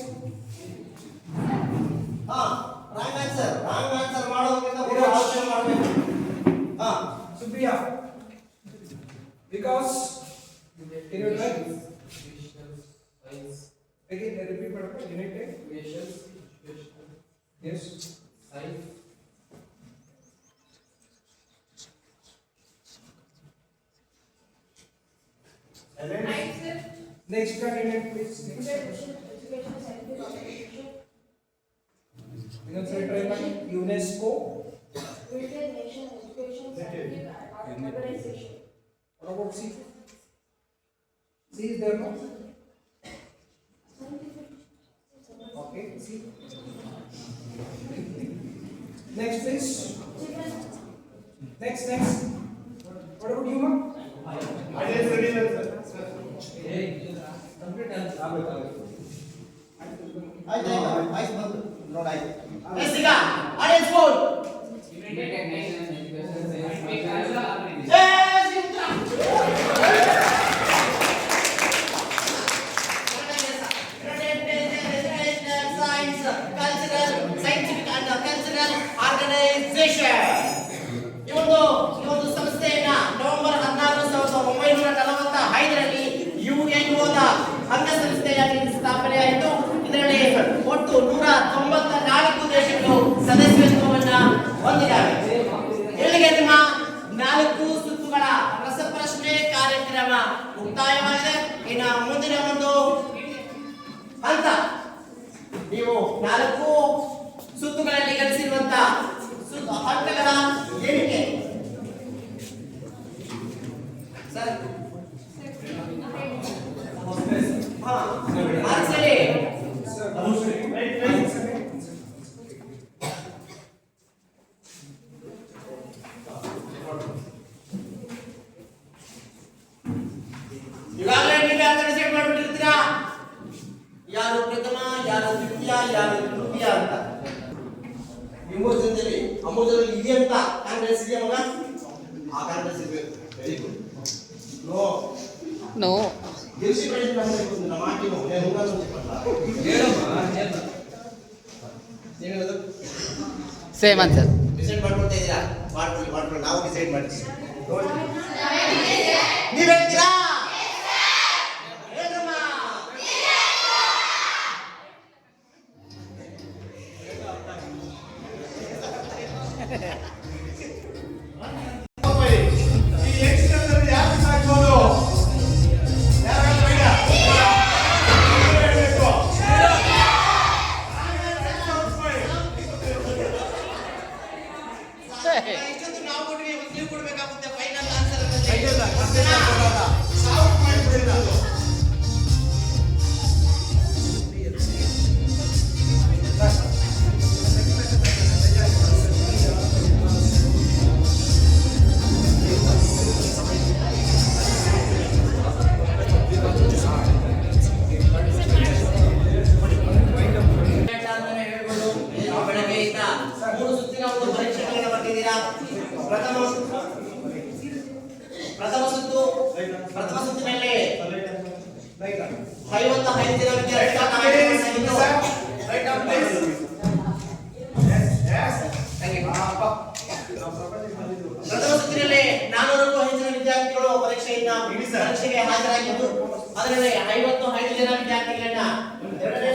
Wrong answer ಮಾಡೋದಕ್ಕಿಂತ ಮುಂಚೆ ಆಲೋಚನೆ ಮಾಡಬೇಕು. Supriya. Because can you try? Again, repeat what unit है? Yes. Time, sir. Next candidate, please. Next. Try my UNESCO. United Nations Education Scientific Organization. What about C? C is there no? Okay, C. Next please. Next. What about you, ma'am? I didn't ready, sir. Hey. ಸಂಘ ಸಂಸ್ಥೆಯಾಗಿ ಸ್ಥಾಪನೆಯಾಯಿತು. ಇದರಲ್ಲಿ ಒಟ್ಟು 194 ದೇಶಗಳು ಸದಸ್ಯತ್ವವನ್ನ ಹೊಂದಿದ್ದಾವೆ. ಇಲ್ಲಿಗೆ ನಿಮ್ಮ 4 ಸುತ್ತುಗಳ ರಸಪ್ರಶ್ನೆ ಕಾರ್ಯಕ್ರಮ ಮುಕ್ತಾಯವಾಗಿದೆ. ಇನ್ನು ಮುಂದಿನ ಒಂದು ಹಂತ, ನೀವು 4 ಸುತ್ತುಗಳಲ್ಲಿ ಗಳಿಸಿರುವಂತ ಹಂತಗಳ ಎಣಿಕೆ. ಸರ್ ಮಾರ್ಕ್ಸ್ ಹೇಳಿ. ಈಗಾಗಲೇ ನೀವೇ ಡಿಸೈಡ್ ಮಾಡ್ಬಿಟ್ಟಿರ್ತೀರಾ, ಯಾರು ಪ್ರಥಮ, ಯಾರು ದ್ವಿತೀಯ, ಯಾರು ತೃತೀಯ ಅಂತ. ಈ 3 ಜನದಲ್ಲಿ ಅಮೂಲ್ಯದಲ್ಲಿ ಇದೆ ಅಂತ ಕಾಂಗ್ರೆಸ್ ಇದೆಯಾ ಮಗ? ಆ ಕಾಂಗ್ರೆಸ್ ಇರಬೇಕು. Very good. ನೋ ನೋ ಗೆಲ್ಸಿ ಬೆಳೆದ ನಮ್ಮ ಮಾತಿನ ನಾನು ಹುಡುಗನ చెప్పಲ್ಲ. ನೀವೇನದು ಸೇಮ್ ಆನ್ಸರ್. ಡಿಸೈಡ್ ಮಾಡ್ಕೊಳ್ತಾ ಇದ್ದೀರಾ? ಮಾಡ್ಕೊಳ್ಳಿ, ನಾವು ಡಿಸೈಡ್ ಮಾಡ್ತೀವಿ. ನೀವು ಹೇಳ್ತೀರಾ? ಹೇಳ್ರಮ್ಮ. ಈ ಯಂಗ್ಸ್ಟರ್ ಯಾರು ಸಾಕ್ಬೋದು? ಯಾರಾದ್ರೂ idea? ಹೇಳ್ಬೇಕು. ಇಷ್ಟೊತ್ತು ನಾವು ಕೊಟ್ವಿ, ನೀವು ಕೊಡ್ಬೇಕಾಗುತ್ತೆ ಫೈನಲ್ ಆನ್ಸರ್. ಸಾಲ್ವ್ ಮಾಡ್ಬಿಡಿ ನಾನು. ಬೆಳಗ್ಗೆಯಿಂದ 3 ಸುತ್ತಿನ ಒಂದು ಪರೀಕ್ಷೆಗಳನ್ನು ಬರ್ತಿದ್ದೀರಾ. ಪ್ರಥಮ ಸುತ್ತಿನಲ್ಲಿ 55 ಜನ ವಿದ್ಯಾರ್ಥಿಗಳು ರೈಟ್ ಆನ್ ಪ್ಲೇಸ್. ಪ್ರಥಮ ಸುತ್ತಿನಲ್ಲಿ 400ಕ್ಕೂ ಹೆಚ್ಚಿನ ವಿದ್ಯಾರ್ಥಿಗಳು ಪರೀಕ್ಷೆಗೆ ಹಾಜರಾಗಿದ್ದು, ಅದರಲ್ಲಿ 55 ಜನ ವಿದ್ಯಾರ್ಥಿಗಳನ್ನ